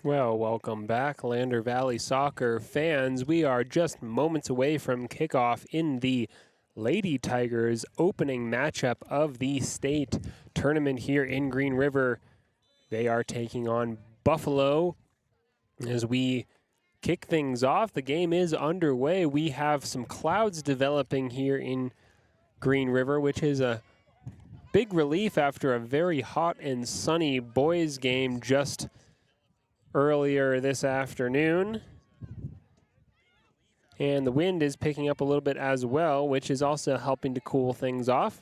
Well, welcome back, Lander Valley soccer fans. We are just moments away from kickoff in the Lady Tigers opening matchup of the state tournament here in Green River. They are taking on Buffalo. As we kick things off, the game is underway. We have some clouds developing here in Green River, which is a big relief after a very hot and sunny boys game just earlier this afternoon. And the wind is picking up a little bit as well, which is also helping to cool things off.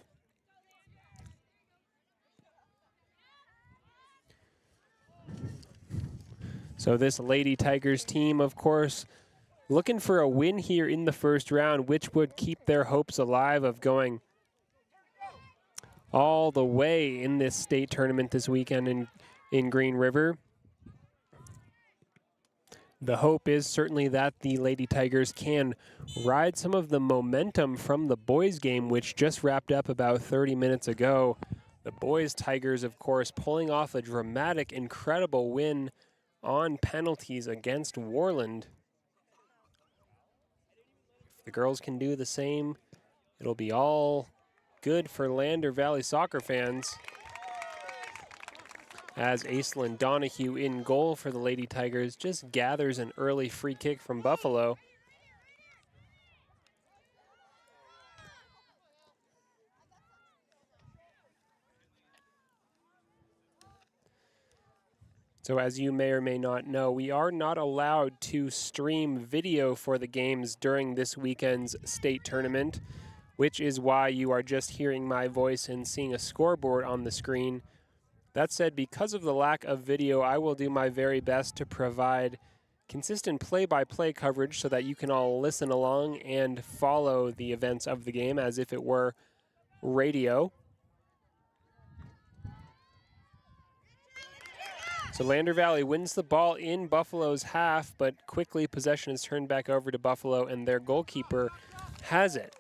So this Lady Tigers team, of course, looking for a win here in the first round, which would keep their hopes alive of going all the way in this state tournament this weekend in Green River. The hope is certainly that the Lady Tigers can ride some of the momentum from the boys game, which just wrapped up about 30 minutes ago. The boys Tigers, of course, pulling off a dramatic, incredible win on penalties against Warland. If the girls can do the same, it'll be all good for Lander Valley soccer fans. As Aislinn Donahue in goal for the Lady Tigers just gathers an early free kick from Buffalo. So as you may or may not know, we are not allowed to stream video for the games during this weekend's state tournament, which is why you are just hearing my voice and seeing a scoreboard on the screen. That said, because of the lack of video, I will do my very best to provide consistent play-by-play coverage so that you can all listen along and follow the events of the game as if it were radio. So Lander Valley wins the ball in Buffalo's half, but quickly possession is turned back over to Buffalo, and their goalkeeper has it.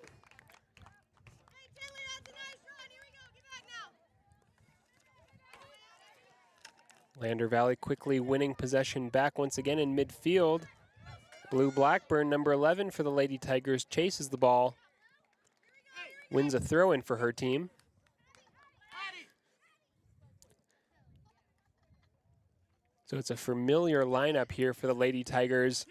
Lander Valley quickly winning possession back once again in midfield. Blue Blackburn, number 11 for the Lady Tigers, chases the ball, wins a throw-in for her team. So it's a familiar lineup here for the Lady Tigers.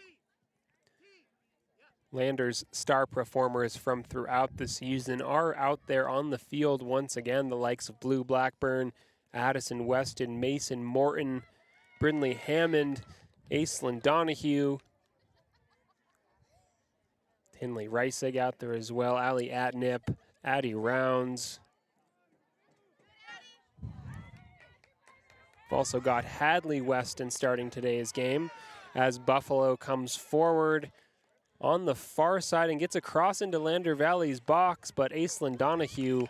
Lander's star performers from throughout the season are out there on the field once again, the likes of Blue Blackburn, Addison Weston, Mason Morton, Brindley Hammond, Aislinn Donahue, Tinley Reisig out there as well, Ali Atnip, Addie Rounds. We've also got Hadley Weston starting today's game as Buffalo comes forward on the far side and gets across into Lander Valley's box, but Aislinn Donahue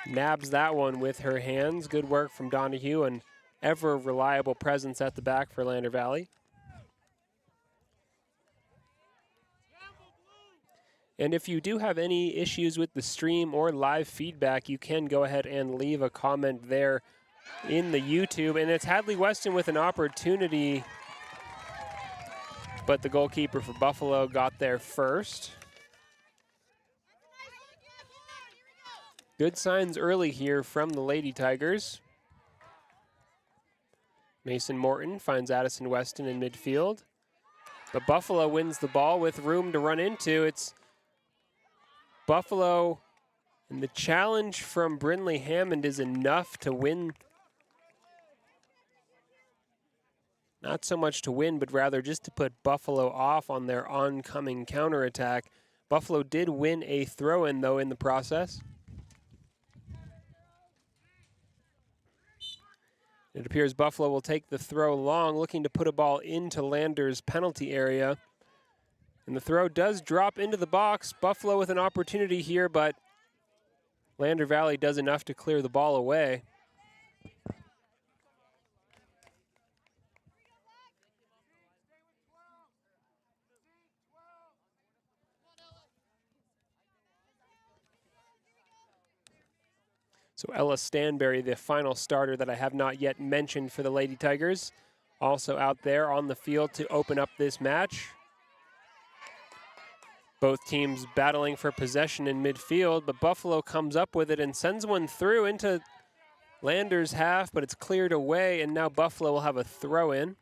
nabs that one with her hands. Good work from Donahue, and ever reliable presence at the back for Lander Valley. And if you do have any issues with the stream or live feedback, you can go ahead and leave a comment there in the YouTube. And it's Hadley Weston with an opportunity, but the goalkeeper for Buffalo got there first. Good signs early here from the Lady Tigers. Mason Morton finds Addison Weston in midfield. But Buffalo wins the ball with room to run into. It's Buffalo, and the challenge from Brindley Hammond is enough to win. Not so much to win, but rather just to put Buffalo off on their oncoming counterattack. Buffalo did win a throw-in, though, in the process. It appears Buffalo will take the throw long, looking to put a ball into Lander's penalty area. And the throw does drop into the box. Buffalo with an opportunity here, but Lander Valley does enough to clear the ball away. So Ella Stanberry, the final starter that I have not yet mentioned for the Lady Tigers, also out there on the field to open up this match. Both teams battling for possession in midfield, but Buffalo comes up with it and sends one through into Lander's half, but it's cleared away, and now Buffalo will have a throw-in.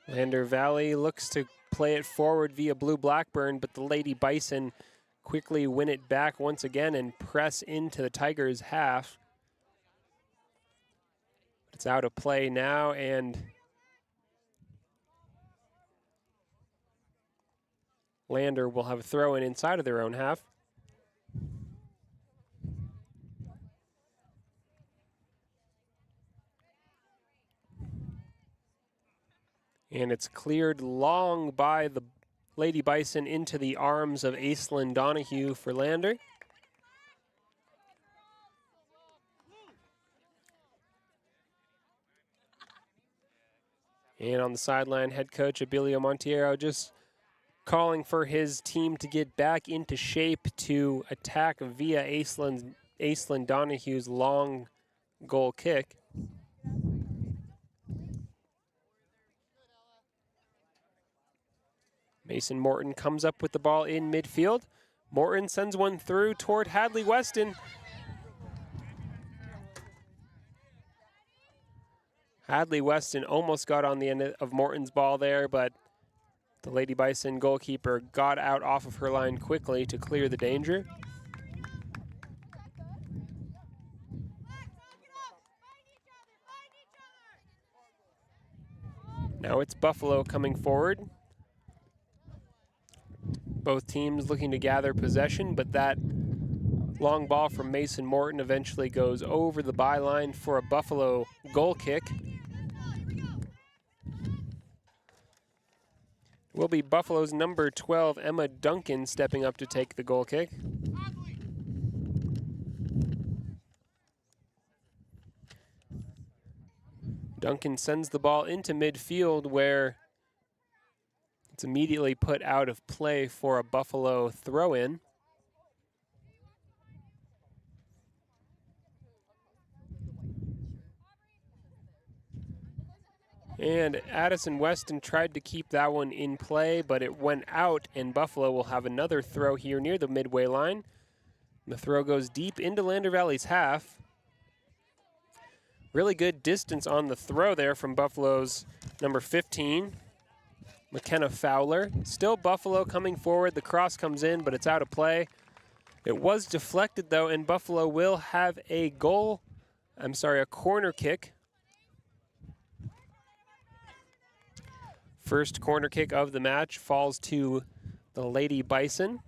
Lander Valley looks to play it forward via Blue Blackburn, but the Lady Bison quickly win it back once again and press into the Tigers' half. It's out of play now, and Lander will have a throw-in inside of their own half. And it's cleared long by the Lady Bison into the arms of Aislinn Donahue for Lander. And on the sideline, head coach Abilio Monteiro just calling for his team to get back into shape to attack via Aislinn Donahue's long goal kick. Mason Morton comes up with the ball in midfield. Morton sends one through toward Hadley Weston. Hadley Weston almost got on the end of Morton's ball there, but the Lady Bison goalkeeper got out off of her line quickly to clear the danger. Now it's Buffalo coming forward. Both teams looking to gather possession, but that long ball from Mason Morton eventually goes over the byline for a Buffalo goal kick. Will be Buffalo's number 12, Emma Duncan, stepping up to take the goal kick. Duncan sends the ball into midfield where it's immediately put out of play for a Buffalo throw-in. And Addison Weston tried to keep that one in play, but it went out, and Buffalo will have another throw here near the midway line. The throw goes deep into Lander Valley's half. Really good distance on the throw there from Buffalo's number 15, McKenna Fowler. Still Buffalo coming forward. The cross comes in, but it's out of play. It was deflected, though, and Buffalo will have a corner kick. First corner kick of the match falls to the Lady Bison.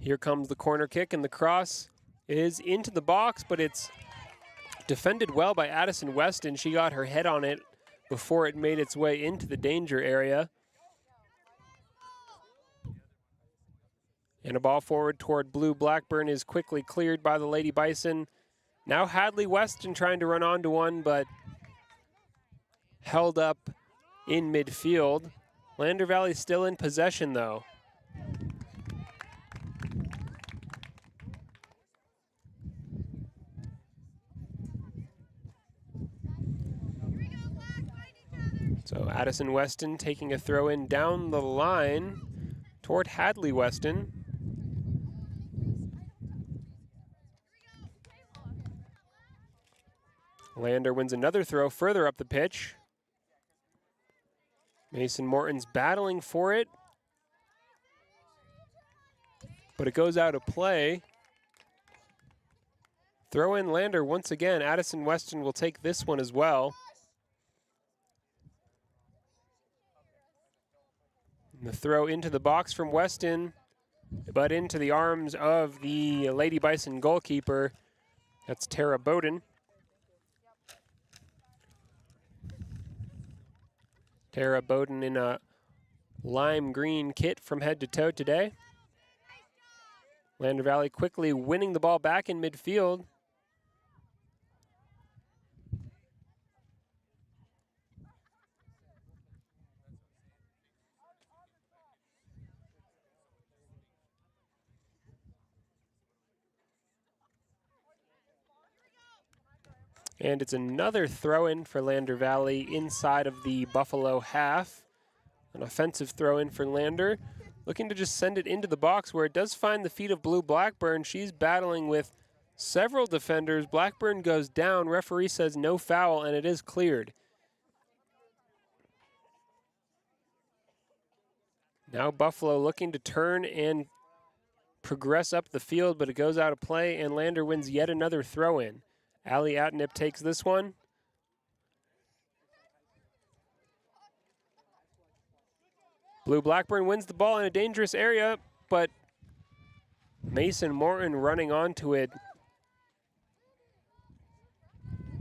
Here comes the corner kick, and the cross is into the box, but it's defended well by Addison Weston. She got her head on it before it made its way into the danger area. And a ball forward toward Blue Blackburn is quickly cleared by the Lady Bison. Now Hadley Weston trying to run onto one, but held up in midfield. Lander Valley still in possession, though. So Addison Weston taking a throw in down the line toward Hadley Weston. Lander wins another throw further up the pitch. Mason Morton's battling for it, but it goes out of play. Throw in Lander once again. Addison Weston will take this one as well. And the throw into the box from Weston, but into the arms of the Lady Bison goalkeeper. That's Tara Bowden. Tara Bowden in a lime green kit from head to toe today. Lander Valley quickly winning the ball back in midfield. And it's another throw-in for Lander Valley inside of the Buffalo half. An offensive throw-in for Lander, looking to just send it into the box where it does find the feet of Blue Blackburn. She's battling with several defenders. Blackburn goes down. Referee says no foul, and it is cleared. Now Buffalo looking to turn and progress up the field, but it goes out of play, and Lander wins yet another throw-in. Allie Atnip takes this one. Blue Blackburn wins the ball in a dangerous area, but Mason Morton running onto it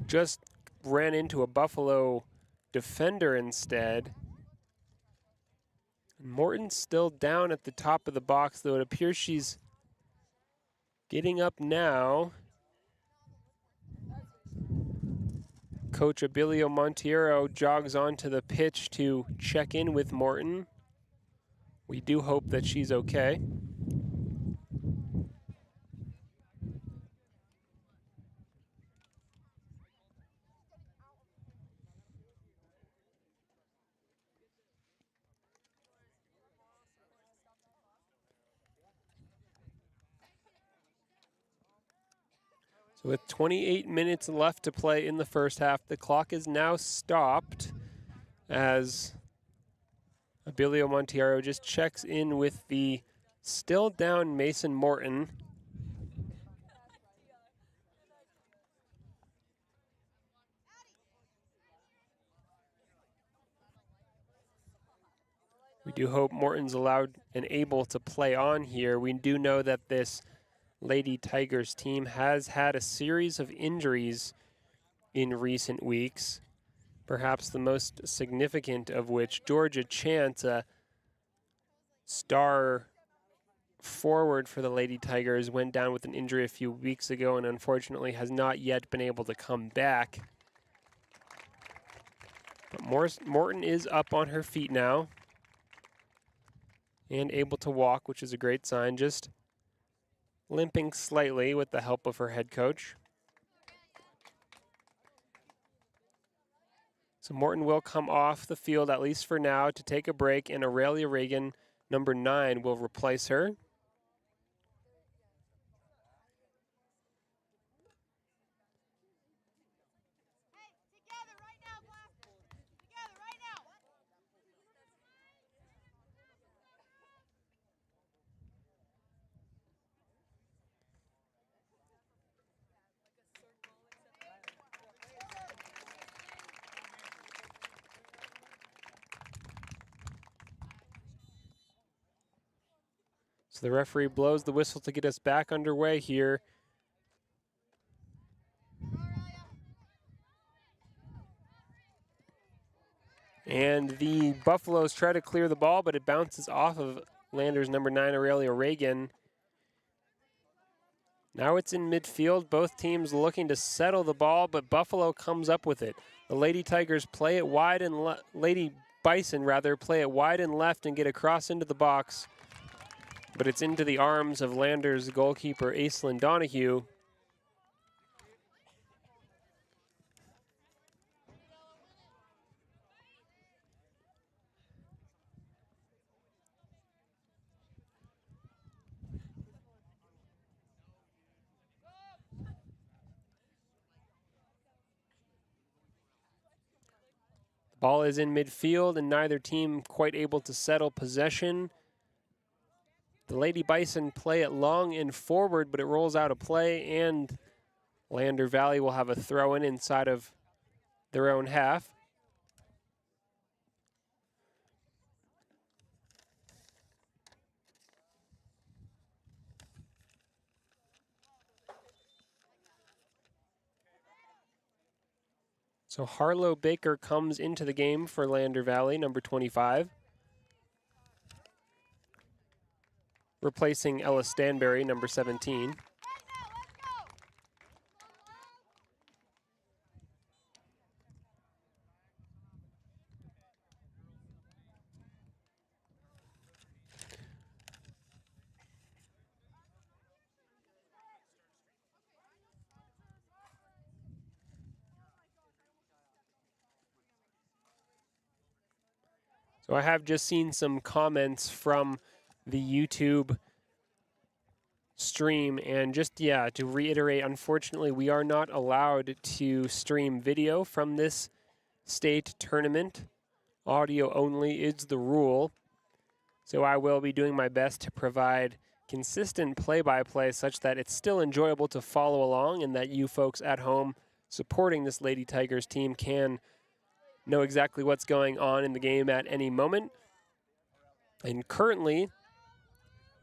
just ran into a Buffalo defender instead. Morton's still down at the top of the box, though it appears she's getting up now. Coach Abilio Monteiro jogs onto the pitch to check in with Morton. We do hope that she's okay. So with 28 minutes left to play in the first half, the clock is now stopped as Abilio Monteiro just checks in with the still down Mason Morton. We do hope Morton's allowed and able to play on here. We do know that this Lady Tigers team has had a series of injuries in recent weeks, perhaps the most significant of which, Georgia Chance, a star forward for the Lady Tigers, went down with an injury a few weeks ago and unfortunately has not yet been able to come back. But Morton is up on her feet now and able to walk, which is a great sign, just limping slightly with the help of her head coach. So Morton will come off the field, at least for now, to take a break, and Aurelia Reagan, number 9, will replace her. So the referee blows the whistle to get us back underway here. And the Buffaloes try to clear the ball, but it bounces off of Lander's number 9, Aurelia Reagan. Now it's in midfield. Both teams looking to settle the ball, but Buffalo comes up with it. The Lady Tigers play it wide and Lady Bison rather play it wide and left and get across into the box. But it's into the arms of Lander's goalkeeper, Aislinn Donahue. The ball is in midfield and neither team quite able to settle possession. The Lady Bison play it long and forward, but it rolls out of play, and Lander Valley will have a throw-in inside of their own half. So Harlow Baker comes into the game for Lander Valley, number 25. replacing Ella Stanberry, number 17. So I have just seen some comments from the YouTube stream, and just, yeah, to reiterate, unfortunately, we are not allowed to stream video from this state tournament. Audio only is the rule. So I will be doing my best to provide consistent play-by-play such that it's still enjoyable to follow along and that you folks at home supporting this Lady Tigers team can know exactly what's going on in the game at any moment. And currently,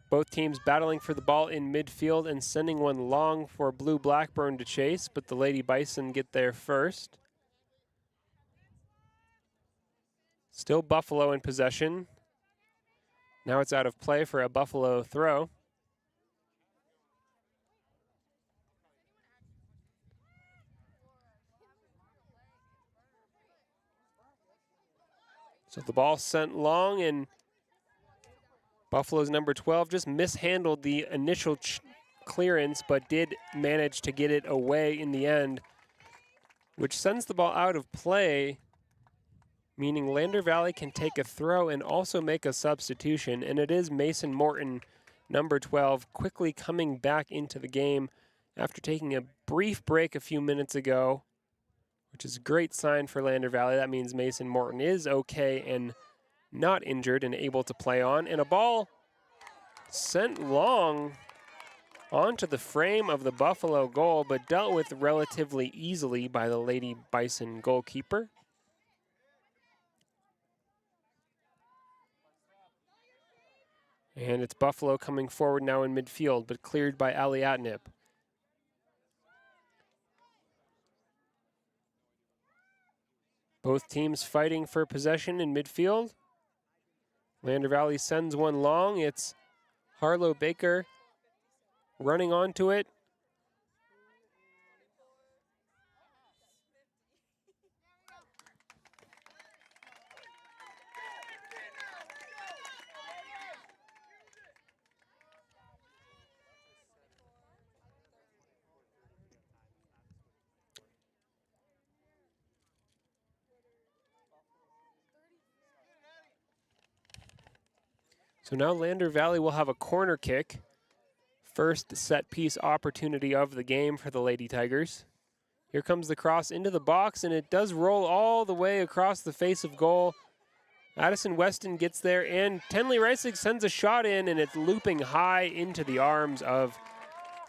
both teams battling for the ball in midfield and sending one long for Blue Blackburn to chase, but the Lady Bison get there first. Still Buffalo in possession. Now it's out of play for a Buffalo throw. So the ball sent long, and Buffalo's number 12 just mishandled the initial clearance, but did manage to get it away in the end, which sends the ball out of play, meaning Lander Valley can take a throw and also make a substitution, and it is Mason Morton, number 12, quickly coming back into the game after taking a brief break a few minutes ago, which is a great sign for Lander Valley. That means Mason Morton is okay and not injured and able to play on. And a ball sent long onto the frame of the Buffalo goal, but dealt with relatively easily by the Lady Bison goalkeeper. And it's Buffalo coming forward now in midfield, but cleared by Ali Atnip. Both teams fighting for possession in midfield. Lander Valley sends one long. It's Harlow Baker running onto it. So now Lander Valley will have a corner kick. First set piece opportunity of the game for the Lady Tigers. Here comes the cross into the box, and it does roll all the way across the face of goal. Addison Weston gets there, and Tenley Reisig sends a shot in, and it's looping high into the arms of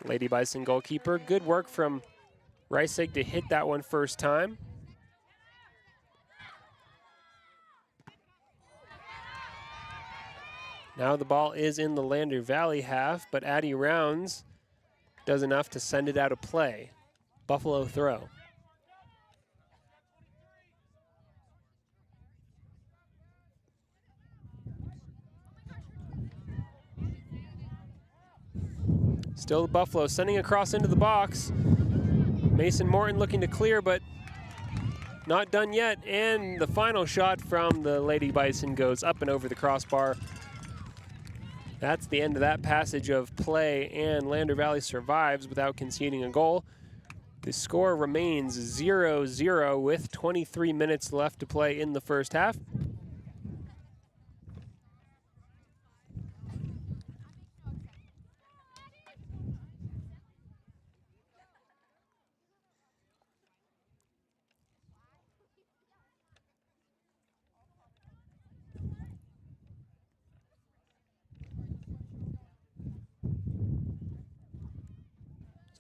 Lady Bison goalkeeper. Good work from Reisig to hit that one first time. Now the ball is in the Lander Valley half, but Addie Rounds does enough to send it out of play. Buffalo throw. Still Buffalo sending across into the box. Mason Morton looking to clear, but not done yet. And the final shot from the Lady Bison goes up and over the crossbar. That's the end of that passage of play, and Lander Valley survives without conceding a goal. The score remains 0-0 with 23 minutes left to play in the first half.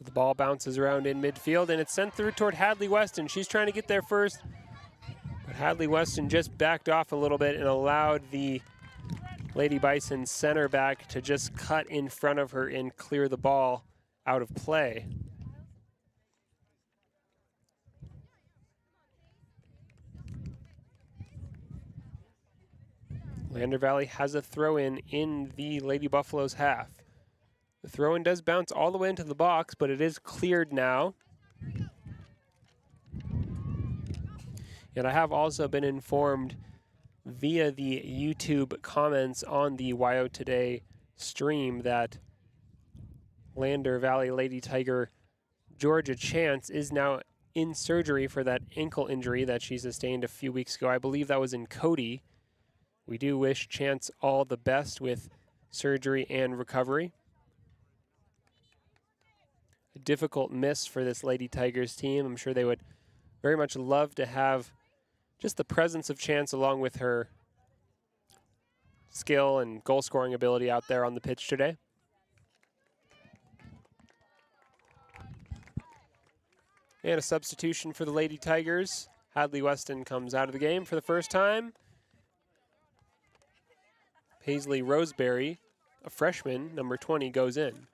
So the ball bounces around in midfield, and it's sent through toward Hadley Weston. She's trying to get there first, but Hadley Weston just backed off a little bit and allowed the Lady Bison center back to just cut in front of her and clear the ball out of play. Lander Valley has a throw-in in the Lady Buffaloes half. The throw-in does bounce all the way into the box, but it is cleared now. And I have also been informed via the YouTube comments on the YO Today stream that Lander Valley Lady Tiger Georgia Chance is now in surgery for that ankle injury that she sustained a few weeks ago. I believe that was in Cody. We do wish Chance all the best with surgery and recovery. A difficult miss for this Lady Tigers team. I'm sure they would very much love to have just the presence of Chance along with her skill and goal-scoring ability out there on the pitch today. And a substitution for the Lady Tigers. Hadley Weston comes out of the game for the first time. Paisley Roseberry, a freshman, number 20, goes in.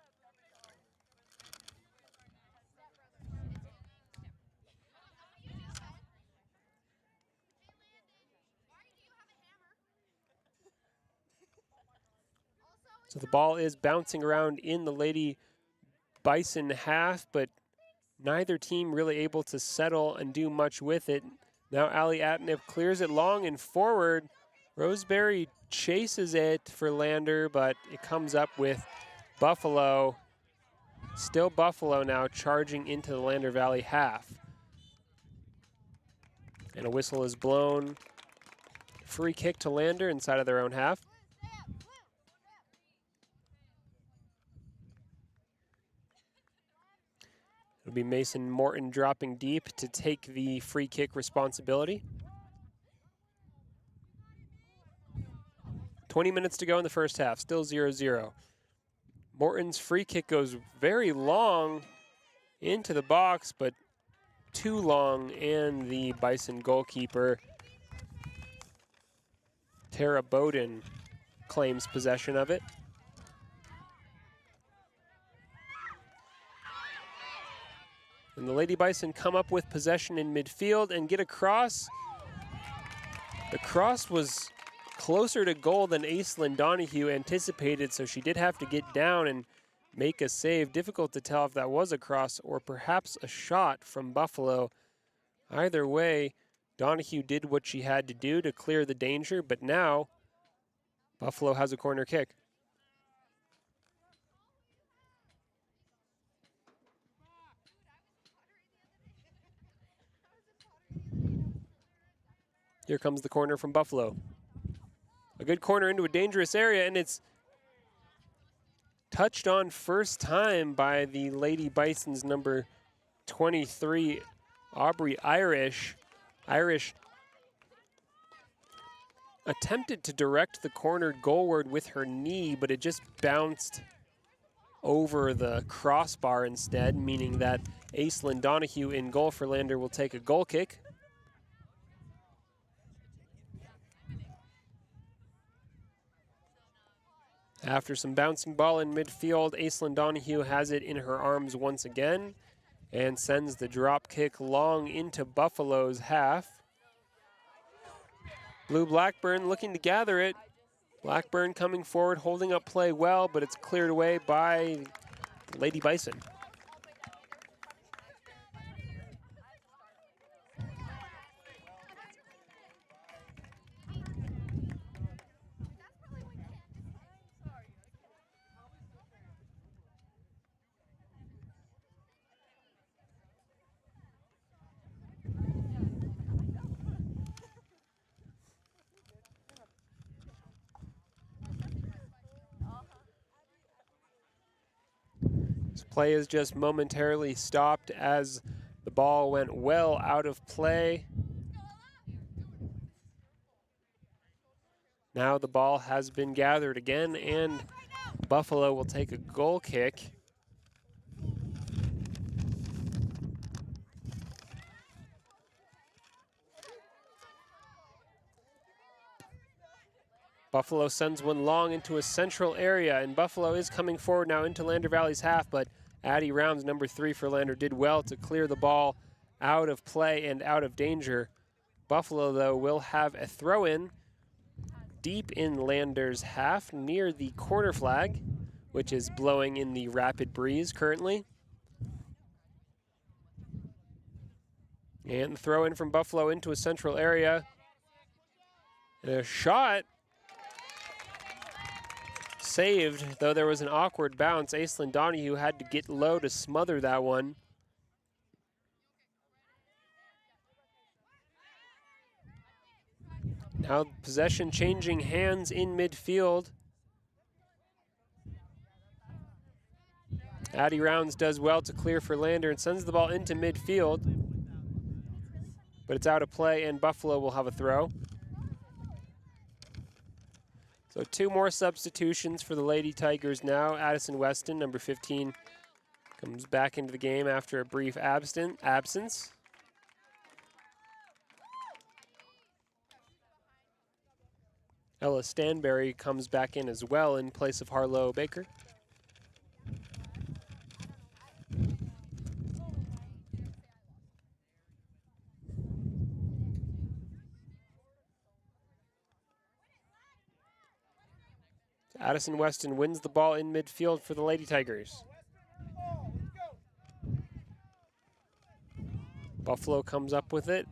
So the ball is bouncing around in the Lady Bison half, but neither team really able to settle and do much with it. Now Ali Atnip clears it long and forward. Roseberry chases it for Lander, but it comes up with Buffalo. Still Buffalo now charging into the Lander Valley half. And a whistle is blown. Free kick to Lander inside of their own half. It'll be Mason Morton dropping deep to take the free kick responsibility. 20 minutes to go in the first half, still 0-0. Morton's free kick goes very long into the box, but too long, and the Bison goalkeeper, Tara Bowden, claims possession of it. And the Lady Bison come up with possession in midfield and get a cross. The cross was closer to goal than Aislinn Donahue anticipated, so she did have to get down and make a save. Difficult to tell if that was a cross or perhaps a shot from Buffalo. Either way, Donahue did what she had to do to clear the danger, but now Buffalo has a corner kick. Here comes the corner from Buffalo. A good corner into a dangerous area, and it's touched on first time by the Lady Bison's number 23, Aubrey Irish. Irish attempted to direct the corner goalward with her knee, but it just bounced over the crossbar instead, meaning that Aislinn Donahue in goal for Lander will take a goal kick. After some bouncing ball in midfield, Aislinn Donahue has it in her arms once again and sends the drop kick long into Buffalo's half. Blue Blackburn looking to gather it. Blackburn coming forward, holding up play well, but it's cleared away by Lady Bison. Play is just momentarily stopped as the ball went well out of play. Now the ball has been gathered again, and Buffalo will take a goal kick. Buffalo sends one long into a central area, and Buffalo is coming forward now into Lander Valley's half, but Addie Rounds, number 3 for Lander, did well to clear the ball out of play and out of danger. Buffalo, though, will have a throw-in. deep in Lander's half near the corner flag, which is blowing in the rapid breeze currently. And the throw in from Buffalo into a central area. And a shot saved, though there was an awkward bounce. Aislinn Donahue had to get low to smother that one. Now possession changing hands in midfield. Addie Rounds does well to clear for Lander and sends the ball into midfield. But it's out of play, and Buffalo will have a throw. So 2 more substitutions for the Lady Tigers now. Addison Weston, number 15, comes back into the game after a brief absence. Ella Stanberry comes back in as well in place of Harlow Baker. Addison Weston wins the ball in midfield for the Lady Tigers. Buffalo comes up with it.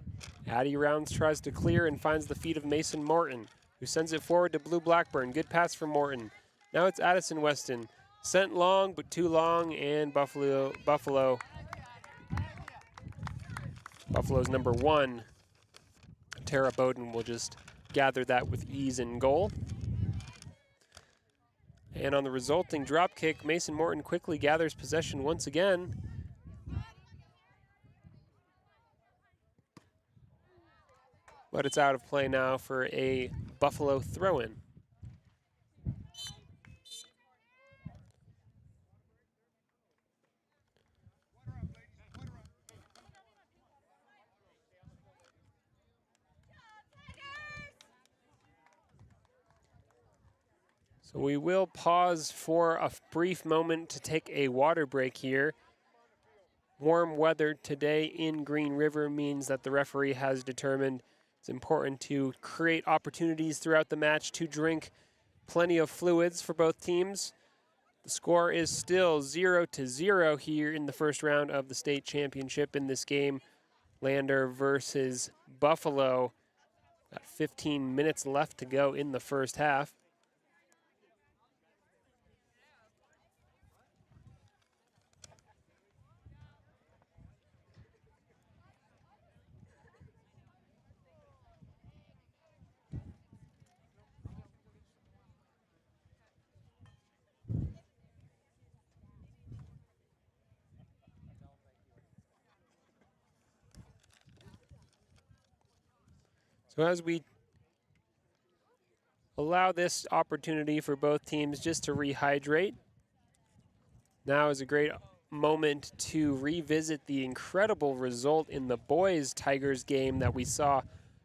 Addie Rounds tries to clear and finds the feet of Mason Morton, who sends it forward to Blue Blackburn. Good pass from Morton. Now it's Addison Weston. Sent long, but too long, and Buffalo's number 1, Tara Bowden, will just gather that with ease in goal. And on the resulting drop kick, Mason Morton quickly gathers possession once again. But it's out of play now for a Buffalo throw-in. So we will pause for a brief moment to take a water break here. Warm weather today in Green River means that the referee has determined it's important to create opportunities throughout the match to drink plenty of fluids for both teams. The score is still 0-0 here in the first round of the state championship in this game. Lander versus Buffalo. Got 15 minutes left to go in the first half. So as we allow this opportunity for both teams just to rehydrate, now is a great moment to revisit the incredible result in the boys Tigers game that we saw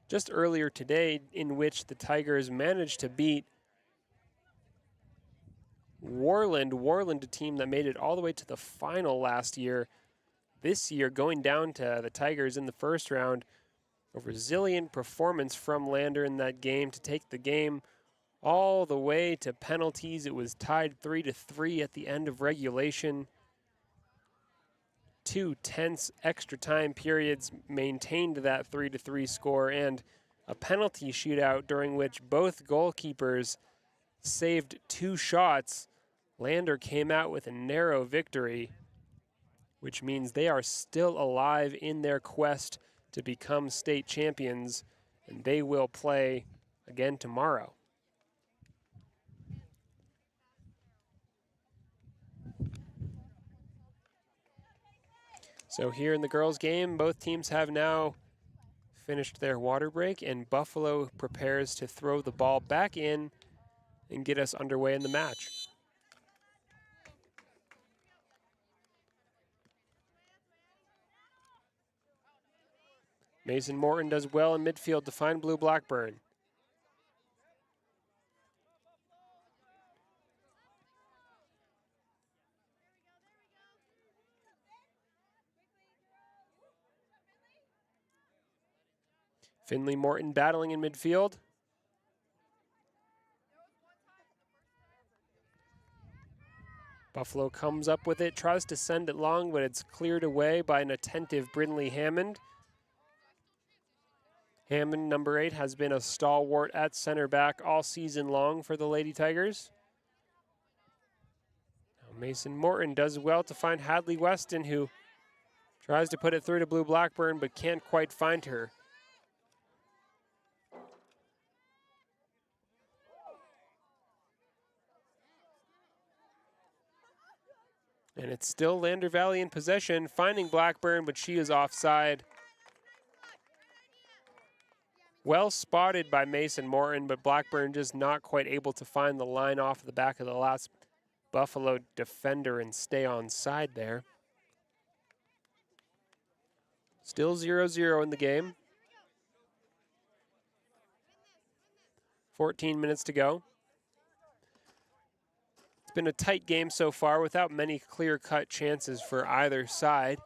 just earlier today, in which the Tigers managed to beat Warland. Warland, a team that made it all the way to the final last year. This year, going down to the Tigers in the first round. A resilient performance from Lander in that game to take the game all the way to penalties. It was tied 3-3 at the end of regulation. 2 tense extra time periods maintained that 3-3 score, and a penalty shootout during which both goalkeepers saved 2 shots. Lander came out with a narrow victory, which means they are still alive in their quest to become state champions, and they will play again tomorrow. So here in the girls' game, both teams have now finished their water break, and Buffalo prepares to throw the ball back in and get us underway in the match. Mason Morton does well in midfield to find Blue Blackburn. Finley Morton battling in midfield. Buffalo comes up with it, tries to send it long, but it's cleared away by an attentive Brindley Hammond. Hammond, number 8, has been a stalwart at center back all season long for the Lady Tigers. Now Mason Morton does well to find Hadley Weston, who tries to put it through to Blue Blackburn, but can't quite find her. And it's still Lander Valley in possession, finding Blackburn, but she is offside. Well spotted by Mason Morton, but Blackburn just not quite able to find the line off the back of the last Buffalo defender and stay on side there. Still 0-0 in the game. 14 minutes to go. It's been a tight game so far without many clear-cut chances for either side.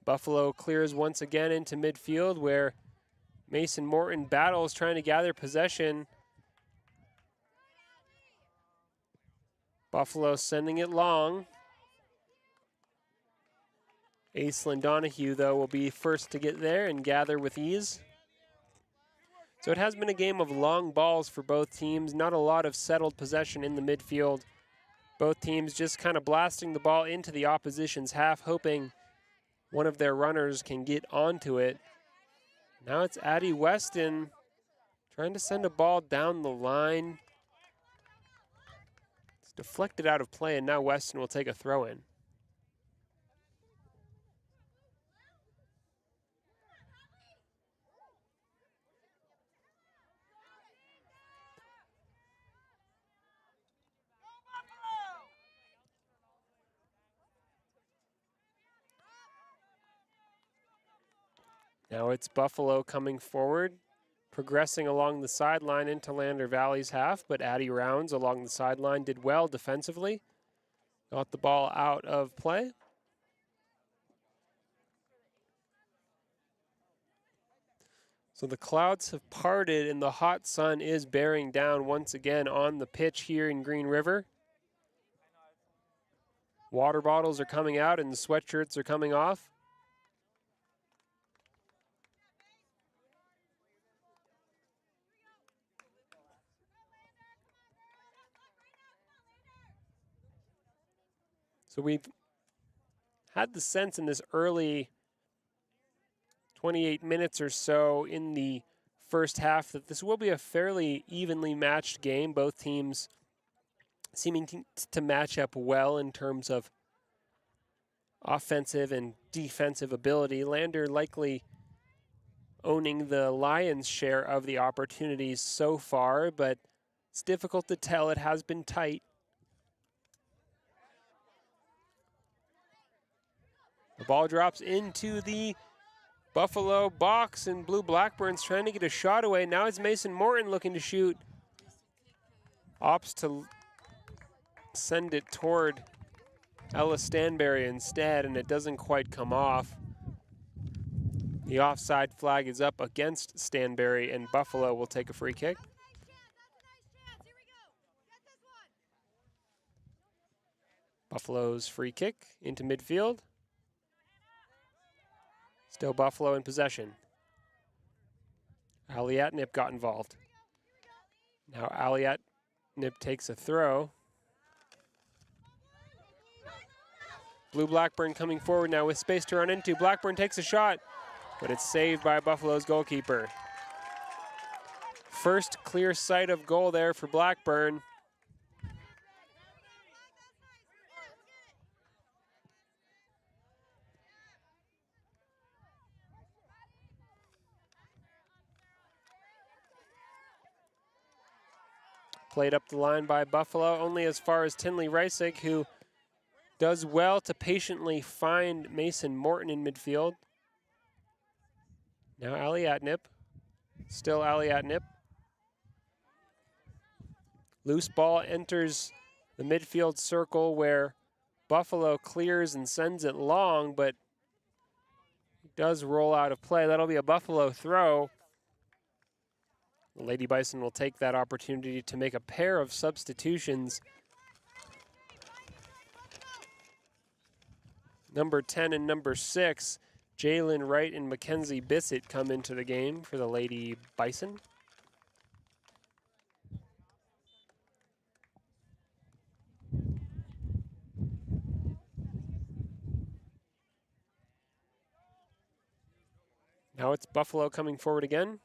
Buffalo clears once again into midfield where Mason Morton battles trying to gather possession. Buffalo sending it long. Aislinn Donahue, though, will be first to get there and gather with ease. So it has been a game of long balls for both teams. Not a lot of settled possession in the midfield. Both teams just kind of blasting the ball into the opposition's half, hoping one of their runners can get onto it. Now it's Addie Weston trying to send a ball down the line. It's deflected out of play, and now Weston will take a throw in. Now it's Buffalo coming forward, progressing along the sideline into Lander Valley's half, but Addie Rounds along the sideline did well defensively. Got the ball out of play. So the clouds have parted and the hot sun is bearing down once again on the pitch here in Green River. Water bottles are coming out and the sweatshirts are coming off. So we've had the sense in this early 28 minutes or so in the first half that this will be a fairly evenly matched game. Both teams seeming to match up well in terms of offensive and defensive ability. Lander likely owning the lion's share of the opportunities so far, but it's difficult to tell. It has been tight. The ball drops into the Buffalo box, and Blue Blackburn's trying to get a shot away. Now it's Mason Morton looking to shoot. Opts to send it toward Ella Stanberry instead, and it doesn't quite come off. The offside flag is up against Stanberry, and Buffalo will take a free kick. Buffalo's free kick into midfield. Still Buffalo in possession. Aliatnip got involved. Now Aliatnip takes a throw. Blue Blackburn coming forward now with space to run into. Blackburn takes a shot, but it's saved by Buffalo's goalkeeper. First clear sight of goal there for Blackburn. Played up the line by Buffalo, only as far as Tinley Reisig, who does well to patiently find Mason Morton in midfield. Now Aliatnip, still Aliatnip. Loose ball enters the midfield circle where Buffalo clears and sends it long, but it does roll out of play. That'll be a Buffalo throw. The Lady Bison will take that opportunity to make a pair of substitutions. Number 10 and number 6, Jalen Wright and Mackenzie Bissett come into the game for the Lady Bison. Now it's Buffalo coming forward again.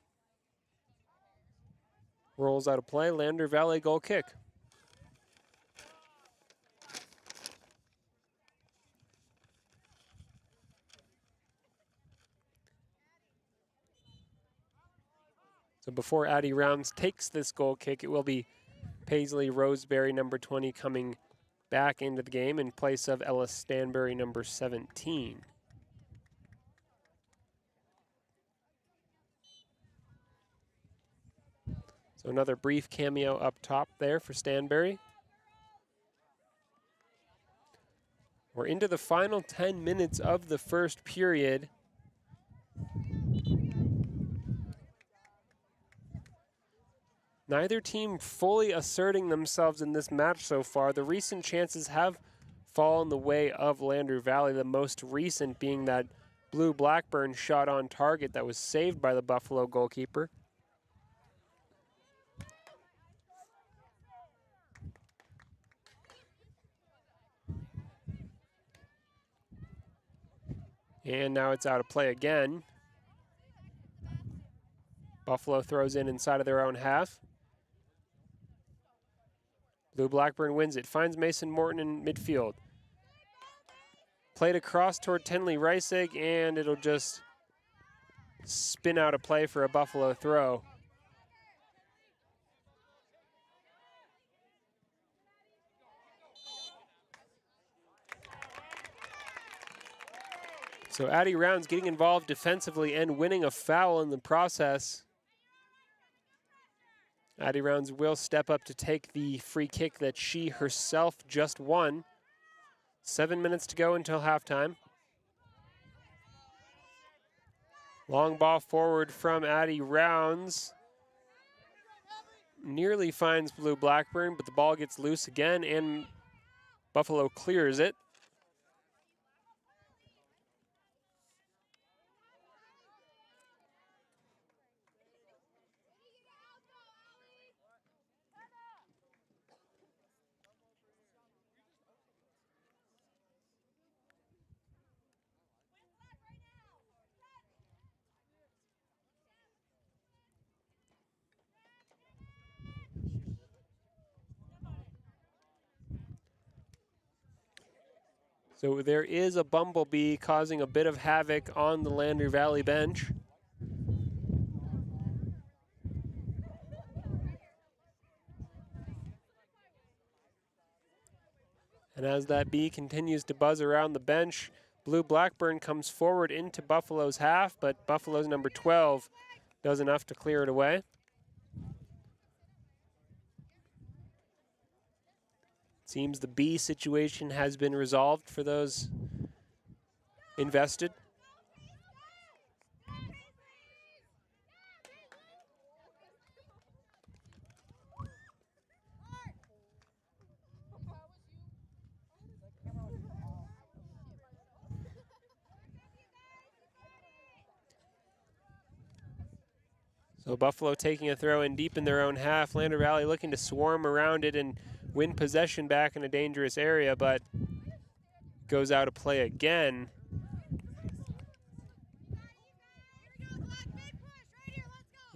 Rolls out of play, Lander Valley goal kick. So before Addie Rounds takes this goal kick, it will be Paisley Roseberry, number 20, coming back into the game in place of Ella Stanbury, number 17. So another brief cameo up top there for Stanbury. We're into the final 10 minutes of the first period. Neither team fully asserting themselves in this match so far. The recent chances have fallen the way of Lander Valley, the most recent being that Blue Blackburn shot on target that was saved by the Buffalo goalkeeper. And now it's out of play again. Buffalo throws in inside of their own half. Blue Blackburn wins it, finds Mason Morton in midfield. Played across toward Tenley Reisig, and it'll just spin out a play for a Buffalo throw. So Addie Rounds getting involved defensively and winning a foul in the process. Addie Rounds will step up to take the free kick that she herself just won. 7 minutes to go until halftime. Long ball forward from Addie Rounds. Nearly finds Blue Blackburn, but the ball gets loose again and Buffalo clears it. So there is a bumblebee causing a bit of havoc on the Lander Valley bench. And as that bee continues to buzz around the bench, Blue Blackburn comes forward into Buffalo's half, but Buffalo's number 12 does enough to clear it away. Seems the bee situation has been resolved for those invested. So Buffalo taking a throw in deep in their own half. Lander Valley looking to swarm around it and win possession back in a dangerous area, but goes out of play again.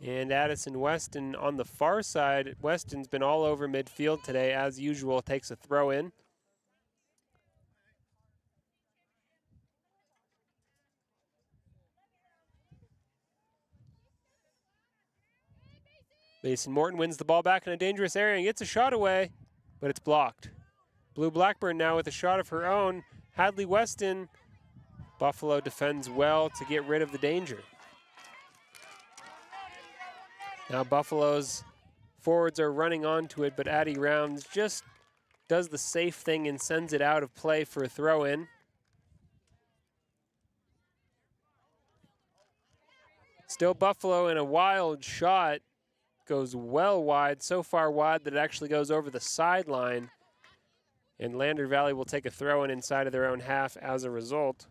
And Addison Weston on the far side. Weston's been all over midfield today, as usual, takes a throw in. Mason Morton wins the ball back in a dangerous area and gets a shot away, but it's blocked. Blue Blackburn now with a shot of her own. Hadley Weston. Buffalo defends well to get rid of the danger. Now Buffalo's forwards are running onto it, but Addie Rounds just does the safe thing and sends it out of play for a throw-in. Still Buffalo in a wild shot. goes well wide, so far wide that it actually goes over the sideline. And Lander Valley will take a throw in inside of their own half as a result.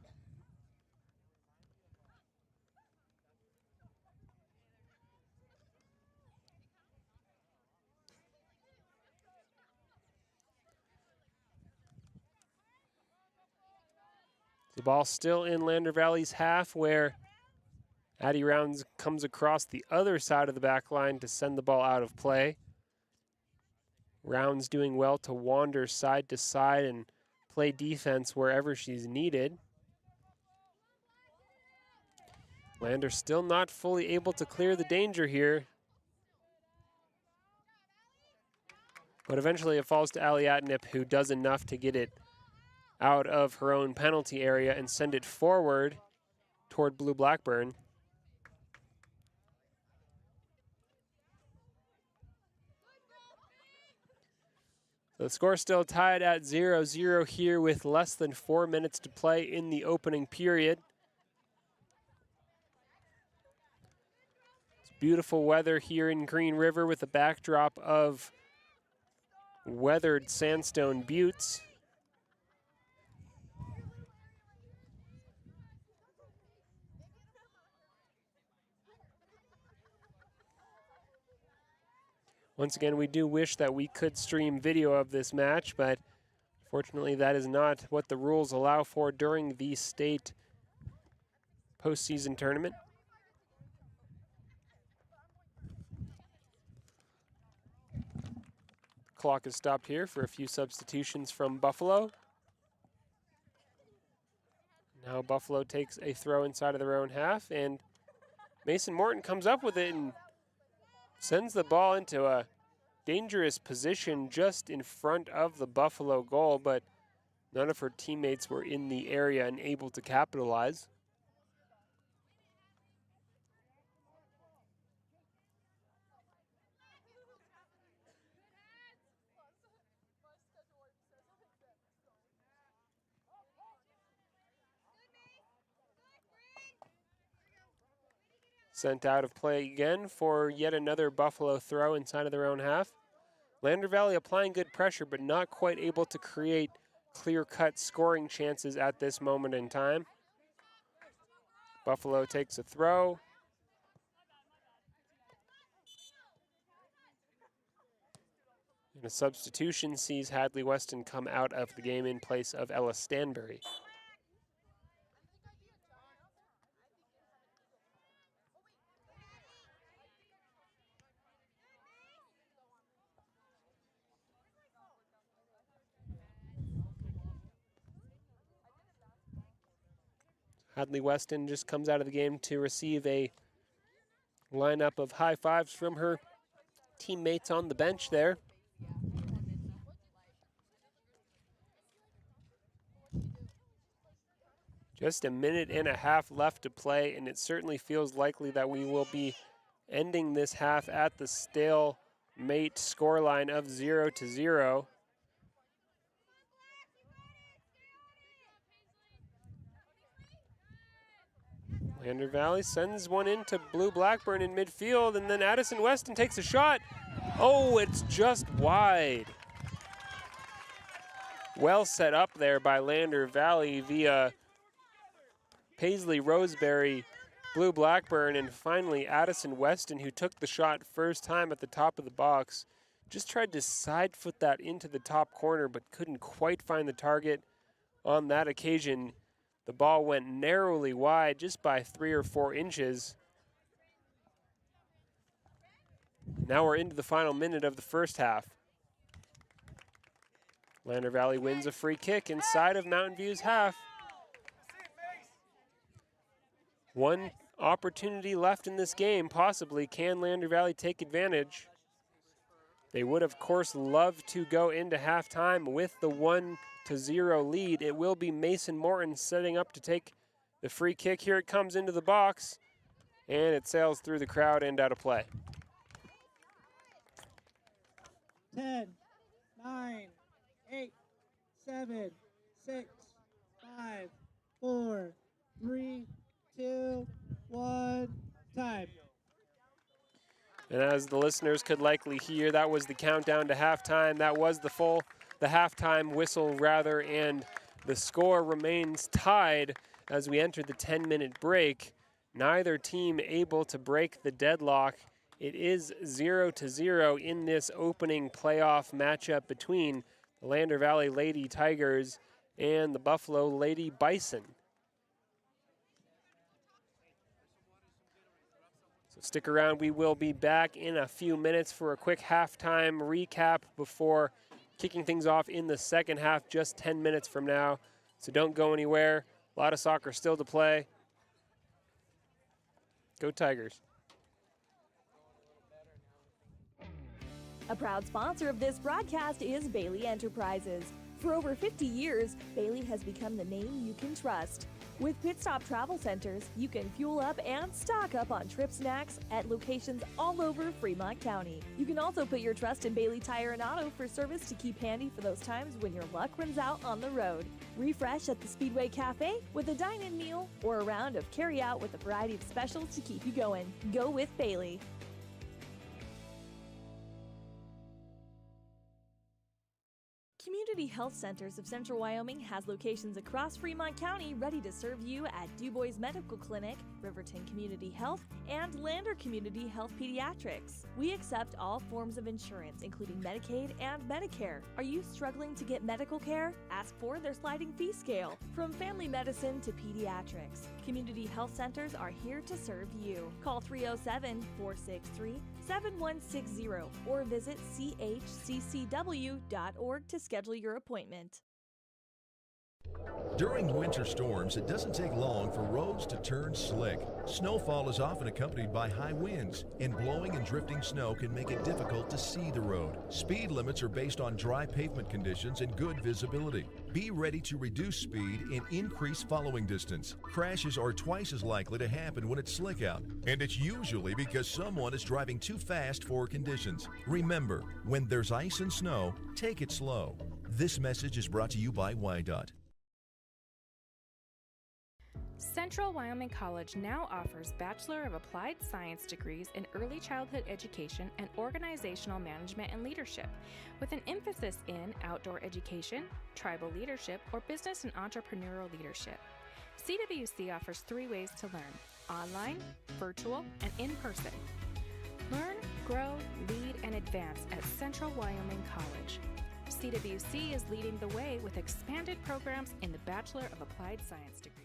The ball still in Lander Valley's half, where Addy Rounds comes across the other side of the back line to send the ball out of play. Rounds doing well to wander side to side and play defense wherever she's needed. Lander still not fully able to clear the danger here. But eventually it falls to Ali Atnip, who does enough to get it out of her own penalty area and send it forward toward Blue Blackburn. The score still tied at 0-0 here with less than 4 minutes to play in the opening period. It's beautiful weather here in Green River with a backdrop of weathered sandstone buttes. Once again, we do wish that we could stream video of this match, but fortunately that is not what the rules allow for during the state postseason tournament. Clock is stopped here for a few substitutions from Buffalo. Now Buffalo takes a throw inside of their own half, and Mason Morton comes up with it and sends the ball into a dangerous position just in front of the Buffalo goal, but none of her teammates were in the area and able to capitalize. Sent out of play again for yet another Buffalo throw inside of their own half. Lander Valley applying good pressure, but not quite able to create clear-cut scoring chances at this moment in time. Buffalo takes a throw. And a substitution sees Hadley Weston come out of the game in place of Ella Stanbury. Hadley Weston just comes out of the game to receive a lineup of high fives from her teammates on the bench there. Just a minute and a half left to play, and it certainly feels likely that we will be ending this half at the stalemate scoreline of 0-0. Lander Valley sends one into Blue Blackburn in midfield, and then Addison Weston takes a shot. Oh, it's just wide. Well set up there by Lander Valley via Paisley Roseberry, Blue Blackburn, and finally Addison Weston, who took the shot first time at the top of the box. Just tried to side foot that into the top corner, but couldn't quite find the target on that occasion. The ball went narrowly wide, just by 3 or 4 inches. Now we're into the final minute of the first half. Lander Valley wins a free kick inside of Mountain View's half. One opportunity left in this game, possibly. Can Lander Valley take advantage? They would, of course, love to go into halftime with the 1-0 lead. It will be Mason Morton setting up to take the free kick. Here it comes into the box, and it sails through the crowd and out of play. 10, 9, 8, 7, 6, 5, 4, 3, 2, 1, time. And as the listeners could likely hear, that was the countdown to halftime. That was the halftime whistle rather, and the score remains tied as we enter the 10-minute break. Neither team able to break the deadlock. It is 0-0 in this opening playoff matchup between the Lander Valley Lady Tigers and the Buffalo Lady Bison. So stick around, we will be back in a few minutes for a quick halftime recap before kicking things off in the second half just 10 minutes from now. So don't go anywhere. A lot of soccer still to play. Go Tigers. A proud sponsor of this broadcast is Bailey Enterprises. For over 50 years, Bailey has become the name you can trust. With Pit Stop Travel Centers, you can fuel up and stock up on trip snacks at locations all over Fremont County. You can also put your trust in Bailey Tire and Auto for service to keep handy for those times when your luck runs out on the road. Refresh at the Speedway Cafe with a dine-in meal or a round of carry-out with a variety of specials to keep you going. Go with Bailey. Community Health Centers of Central Wyoming has locations across Fremont County ready to serve you at DuBois Medical Clinic, Riverton Community Health, and Lander Community Health Pediatrics. We accept all forms of insurance, including Medicaid and Medicare. Are you struggling to get medical care? Ask for their sliding fee scale. From family medicine to pediatrics, Community Health Centers are here to serve you. Call 307-463-7160 or visit chccw.org to schedule your appointment. During winter storms, it doesn't take long for roads to turn slick. Snowfall is often accompanied by high winds, and blowing and drifting snow can make it difficult to see the road. Speed limits are based on dry pavement conditions and good visibility. Be ready to reduce speed and increase following distance. Crashes are twice as likely to happen when it's slick out, and it's usually because someone is driving too fast for conditions. Remember, when there's ice and snow, take it slow. This message is brought to you by WYDOT. Central Wyoming College now offers Bachelor of Applied Science degrees in Early Childhood Education and Organizational Management and Leadership, with an emphasis in outdoor education, tribal leadership, or business and entrepreneurial leadership. CWC offers 3 ways to learn: online, virtual, and in person. Learn, grow, lead, and advance at Central Wyoming College. CWC is leading the way with expanded programs in the Bachelor of Applied Science degrees.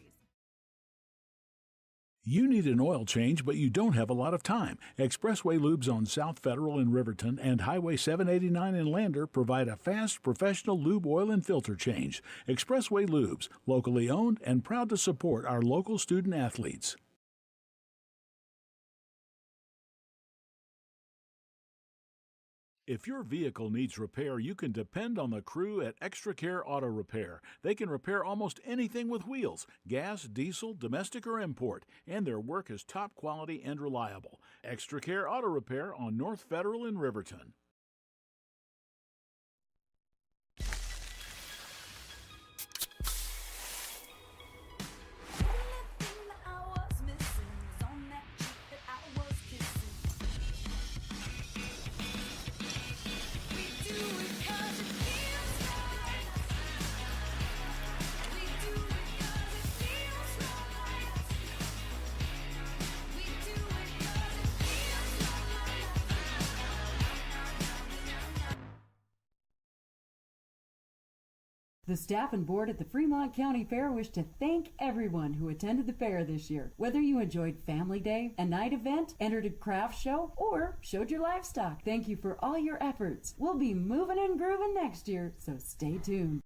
You need an oil change, but you don't have a lot of time. Expressway Lubes on South Federal in Riverton and Highway 789 in Lander provide a fast, professional lube, oil, and filter change. Expressway Lubes, locally owned and proud to support our local student athletes. If your vehicle needs repair, you can depend on the crew at Extra Care Auto Repair. They can repair almost anything with wheels, gas, diesel, domestic, or import, and their work is top quality and reliable. Extra Care Auto Repair on North Federal in Riverton. The staff and board at the Fremont County Fair wish to thank everyone who attended the fair this year. Whether you enjoyed Family Day, a night event, entered a craft show, or showed your livestock, thank you for all your efforts. We'll be moving and grooving next year, so stay tuned.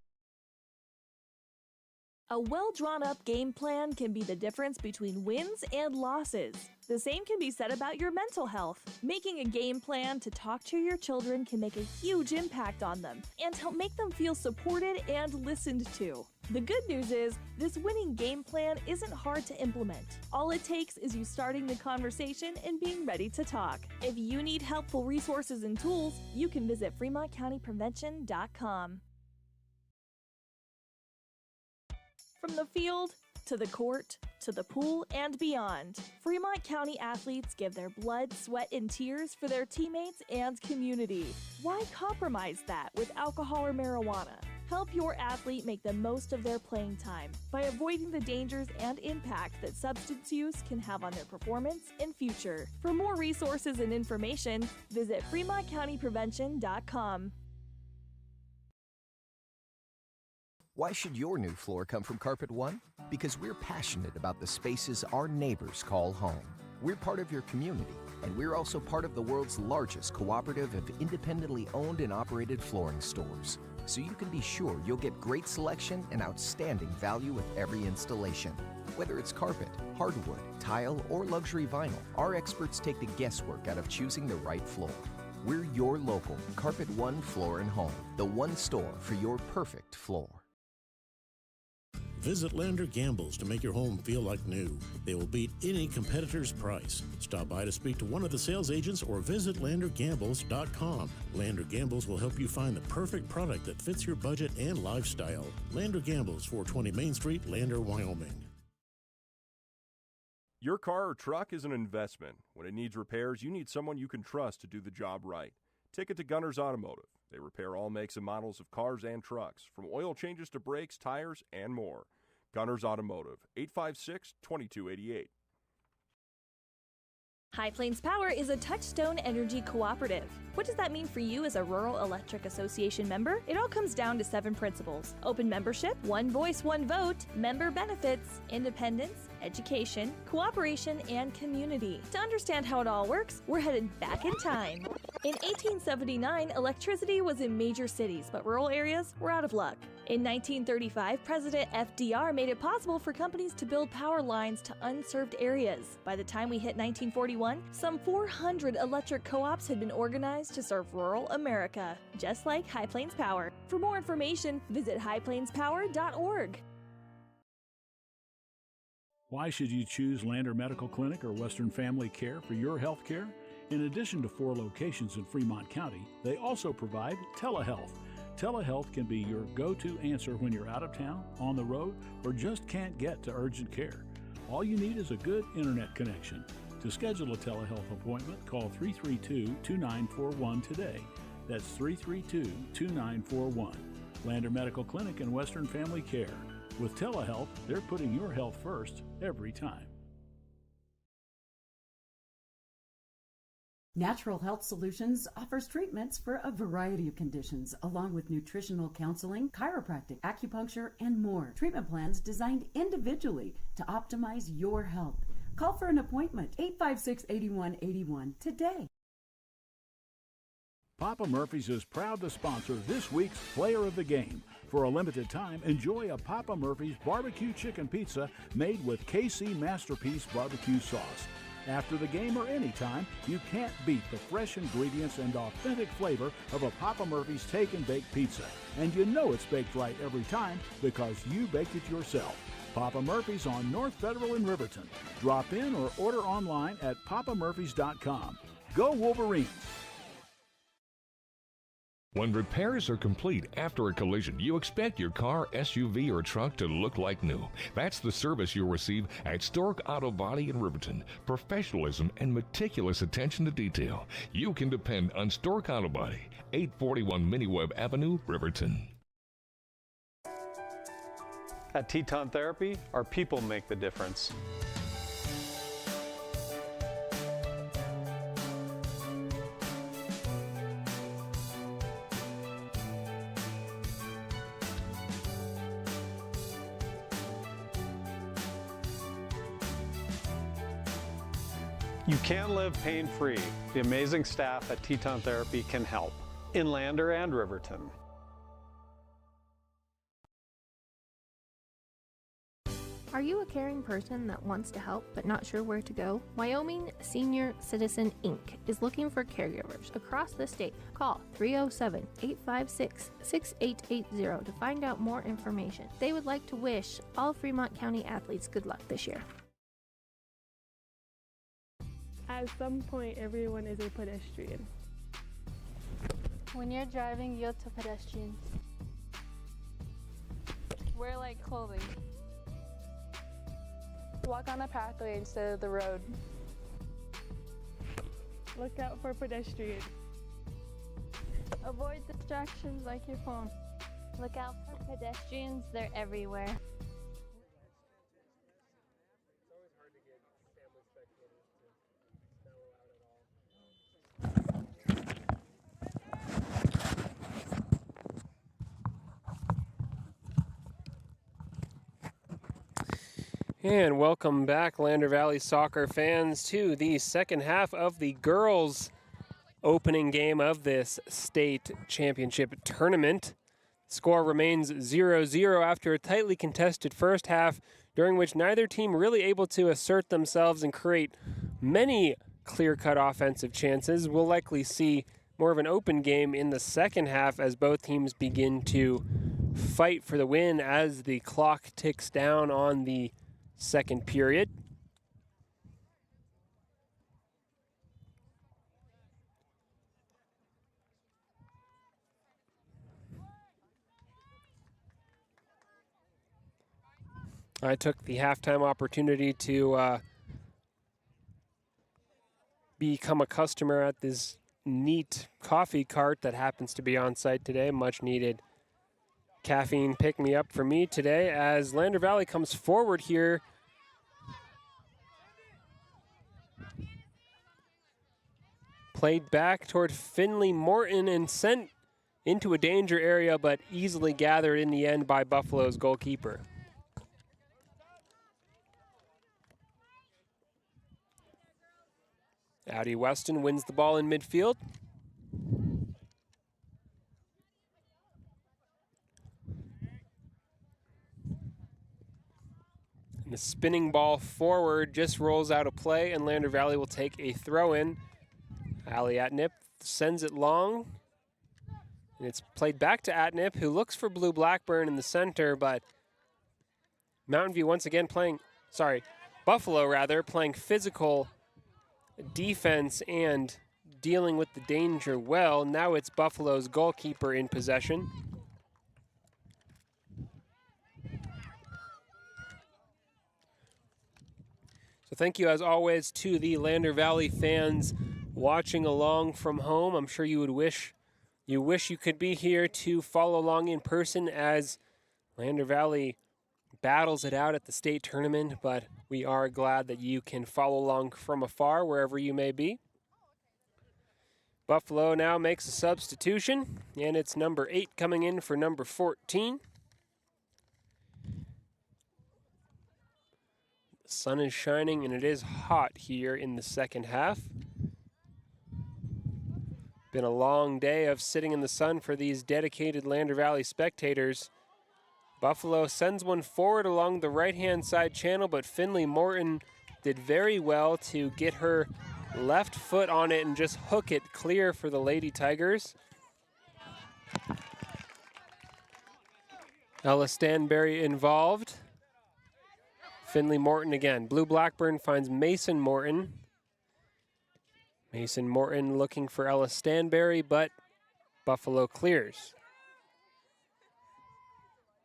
A well-drawn-up game plan can be the difference between wins and losses. The same can be said about your mental health. Making a game plan to talk to your children can make a huge impact on them and help make them feel supported and listened to. The good news is, this winning game plan isn't hard to implement. All it takes is you starting the conversation and being ready to talk. If you need helpful resources and tools, you can visit FremontCountyPrevention.com. From the field to the court, to the pool, and beyond. Fremont County athletes give their blood, sweat, and tears for their teammates and community. Why compromise that with alcohol or marijuana? Help your athlete make the most of their playing time by avoiding the dangers and impact that substance use can have on their performance and future. For more resources and information, visit FremontCountyPrevention.com. Why should your new floor come from Carpet One? Because we're passionate about the spaces our neighbors call home. We're part of your community, and we're also part of the world's largest cooperative of independently owned and operated flooring stores. So you can be sure you'll get great selection and outstanding value with every installation. Whether it's carpet, hardwood, tile, or luxury vinyl, our experts take the guesswork out of choosing the right floor. We're your local Carpet One Floor and Home, the one store for your perfect floor. Visit Lander Gambles to make your home feel like new. They will beat any competitor's price. Stop by to speak to one of the sales agents or visit LanderGambles.com. Lander Gambles will help you find the perfect product that fits your budget and lifestyle. Lander Gambles, 420 Main Street, Lander, Wyoming. Your car or truck is an investment. When it needs repairs, you need someone you can trust to do the job right. Take it to Gunners Automotive. They repair all makes and models of cars and trucks, from oil changes to brakes, tires, and more. Gunners Automotive, 856-2288. High Plains Power is a Touchstone Energy cooperative. What does that mean for you as a Rural Electric Association member? It all comes down to 7 principles: open membership, one voice, one vote, member benefits, independence, education, cooperation, and community. To understand how it all works, we're headed back in time. In 1879, electricity was in major cities, but rural areas were out of luck. In 1935, President FDR made it possible for companies to build power lines to unserved areas. By the time we hit 1941, some 400 electric co-ops had been organized to serve rural America, just like High Plains Power. For more information, visit highplainspower.org. Why should you choose Lander Medical Clinic or Western Family Care for your health care? In addition to 4 locations in Fremont County, they also provide telehealth. Telehealth can be your go-to answer when you're out of town, on the road, or just can't get to urgent care. All you need is a good internet connection. To schedule a telehealth appointment, call 332-2941 today. That's 332-2941. Lander Medical Clinic and Western Family Care. With telehealth, they're putting your health first every time. Natural Health Solutions offers treatments for a variety of conditions, along with nutritional counseling, chiropractic, acupuncture, and more. Treatment plans designed individually to optimize your health. Call for an appointment, 856-8181 today. Papa Murphy's is proud to sponsor this week's Player of the Game. For a limited time, enjoy a Papa Murphy's barbecue chicken pizza made with KC Masterpiece barbecue sauce. After the game or anytime, you can't beat the fresh ingredients and authentic flavor of a Papa Murphy's Take and Bake pizza. And you know it's baked right every time because you baked it yourself. Papa Murphy's on North Federal in Riverton. Drop in or order online at papamurphys.com. Go Wolverines! When repairs are complete after a collision, you expect your car, SUV, or truck to look like new. That's the service you'll receive at Stork Auto Body in Riverton. Professionalism and meticulous attention to detail. You can depend on Stork Auto Body, 841 Miniweb Avenue, Riverton. At Teton Therapy, our people make the difference. You can live pain-free. The amazing staff at Teton Therapy can help in Lander and Riverton. Are you a caring person that wants to help but not sure where to go? Wyoming Senior Citizen Inc. is looking for caregivers across the state. Call 307-856-6880 to find out more information. They would like to wish all Fremont County athletes good luck this year. At some point, everyone is a pedestrian. When you're driving, you're to pedestrians. Wear light clothing. Walk on the pathway instead of the road. Look out for pedestrians. Avoid distractions like your phone. Look out for pedestrians, they're everywhere. And welcome back, Lander Valley soccer fans, to the second half of the girls' opening game of this state championship tournament. Score remains 0-0 after a tightly contested first half, during which neither team really able to assert themselves and create many clear-cut offensive chances. We'll likely see more of an open game in the second half as both teams begin to fight for the win as the clock ticks down on the second period. I took the halftime opportunity to become a customer at this neat coffee cart that happens to be on site today. Much needed caffeine pick-me-up for me today as Lander Valley comes forward here. Played back toward Finley Morton and sent into a danger area, but easily gathered in the end by Buffalo's goalkeeper. Addie Weston wins the ball in midfield. And the spinning ball forward just rolls out of play, and Lander Valley will take a throw-in. Ali Atnip sends it long, and it's played back to Atnip, who looks for Blue Blackburn in the center, but Mountain View once again Buffalo rather, playing physical defense and dealing with the danger well. Now it's Buffalo's goalkeeper in possession. So thank you as always to the Lander Valley fans watching along from home. I'm sure you wish you could be here to follow along in person as Lander Valley battles it out at the state tournament, but we are glad that you can follow along from afar wherever you may be. Buffalo now makes a substitution, and it's number 8 coming in for number 14. The sun is shining, and it is hot here in the second half. Been a long day of sitting in the sun for these dedicated Lander Valley spectators. Buffalo sends one forward along the right-hand side channel, but Finley Morton did very well to get her left foot on it and just hook it clear for the Lady Tigers. Ella Stanberry involved. Finley Morton again. Blue Blackburn finds Mason Morton. Mason Morton looking for Ella Stanberry, but Buffalo clears.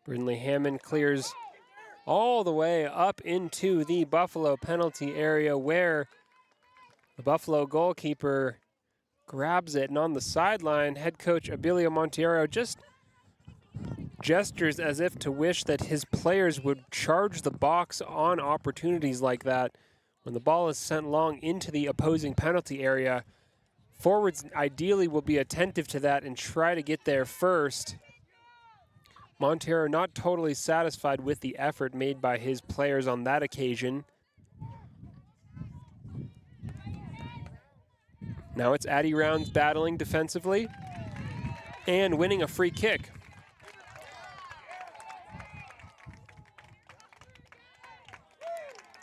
Brindley Hammond clears all the way up into the Buffalo penalty area where the Buffalo goalkeeper grabs it, and on the sideline, head coach Abilio Monteiro just gestures as if to wish that his players would charge the box on opportunities like that. When the ball is sent long into the opposing penalty area, forwards ideally will be attentive to that and try to get there first. Montero not totally satisfied with the effort made by his players on that occasion. Now it's Addie Rounds battling defensively and winning a free kick.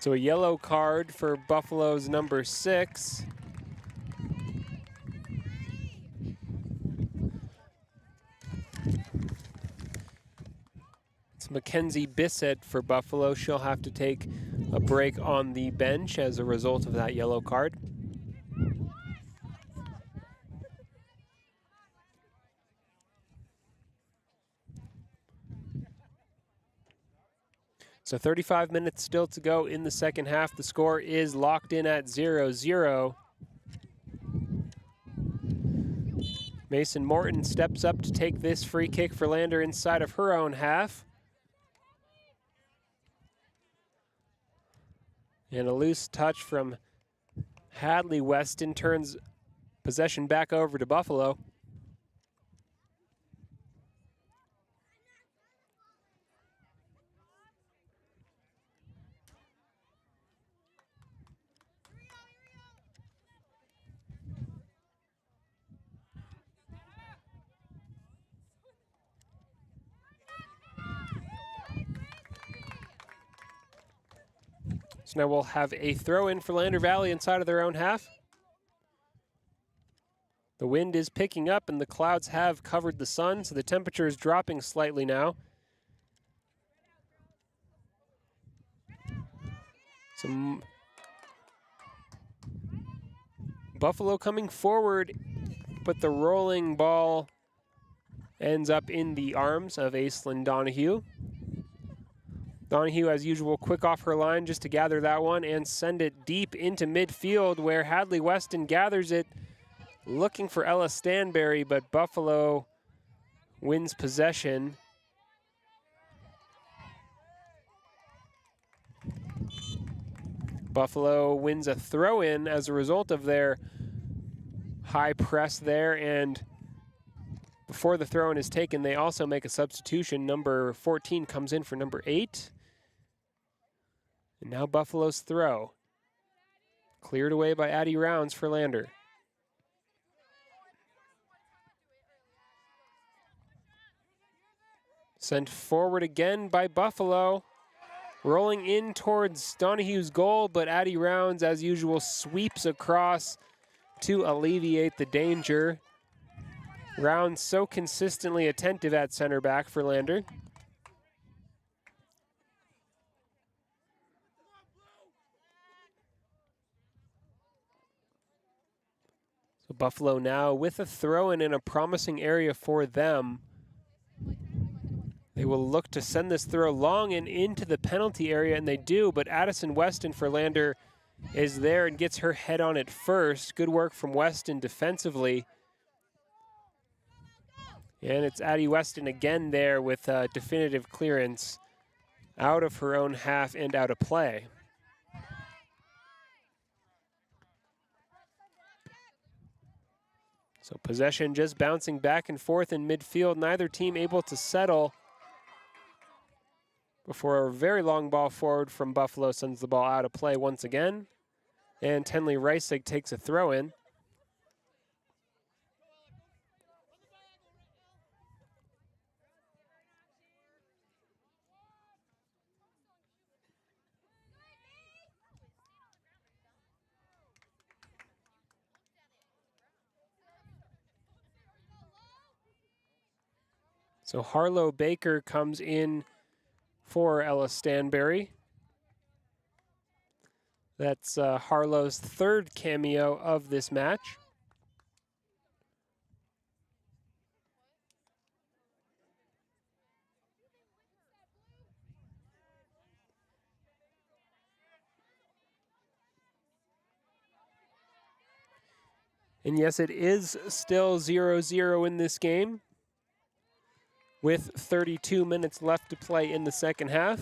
So a yellow card for Buffalo's number 6. It's Mackenzie Bissett for Buffalo. She'll have to take a break on the bench as a result of that yellow card. So 35 minutes still to go in the second half. The score is locked in at 0-0. Mason Morton steps up to take this free kick for Lander inside of her own half. And a loose touch from Hadley Weston turns possession back over to Buffalo. So now we'll have a throw in for Lander Valley inside of their own half. The wind is picking up and the clouds have covered the sun, so the temperature is dropping slightly now. Some Buffalo coming forward, but the rolling ball ends up in the arms of Aislinn Donahue. Donahue, as usual, quick off her line just to gather that one and send it deep into midfield where Hadley Weston gathers it, looking for Ella Stanberry, but Buffalo wins possession. Buffalo wins a throw-in as a result of their high press there, and before the throw-in is taken, they also make a substitution. Number 14 comes in for number 8. And now Buffalo's throw. Cleared away by Addie Rounds for Lander. Sent forward again by Buffalo. Rolling in towards Donahue's goal, but Addie Rounds, as usual, sweeps across to alleviate the danger. Rounds so consistently attentive at center back for Lander. So Buffalo now with a throw-in in a promising area for them. They will look to send this throw long and into the penalty area, and they do, but Addison Weston for Lander is there and gets her head on it first. Good work from Weston defensively. And it's Addie Weston again there with a definitive clearance out of her own half and out of play. So possession just bouncing back and forth in midfield. Neither team able to settle before a very long ball forward from Buffalo sends the ball out of play once again. And Tenley Reisig takes a throw in. So Harlow Baker comes in for Ella Stanberry. That's Harlow's third cameo of this match. And yes, it is still 0-0 in this game, with 32 minutes left to play in the second half.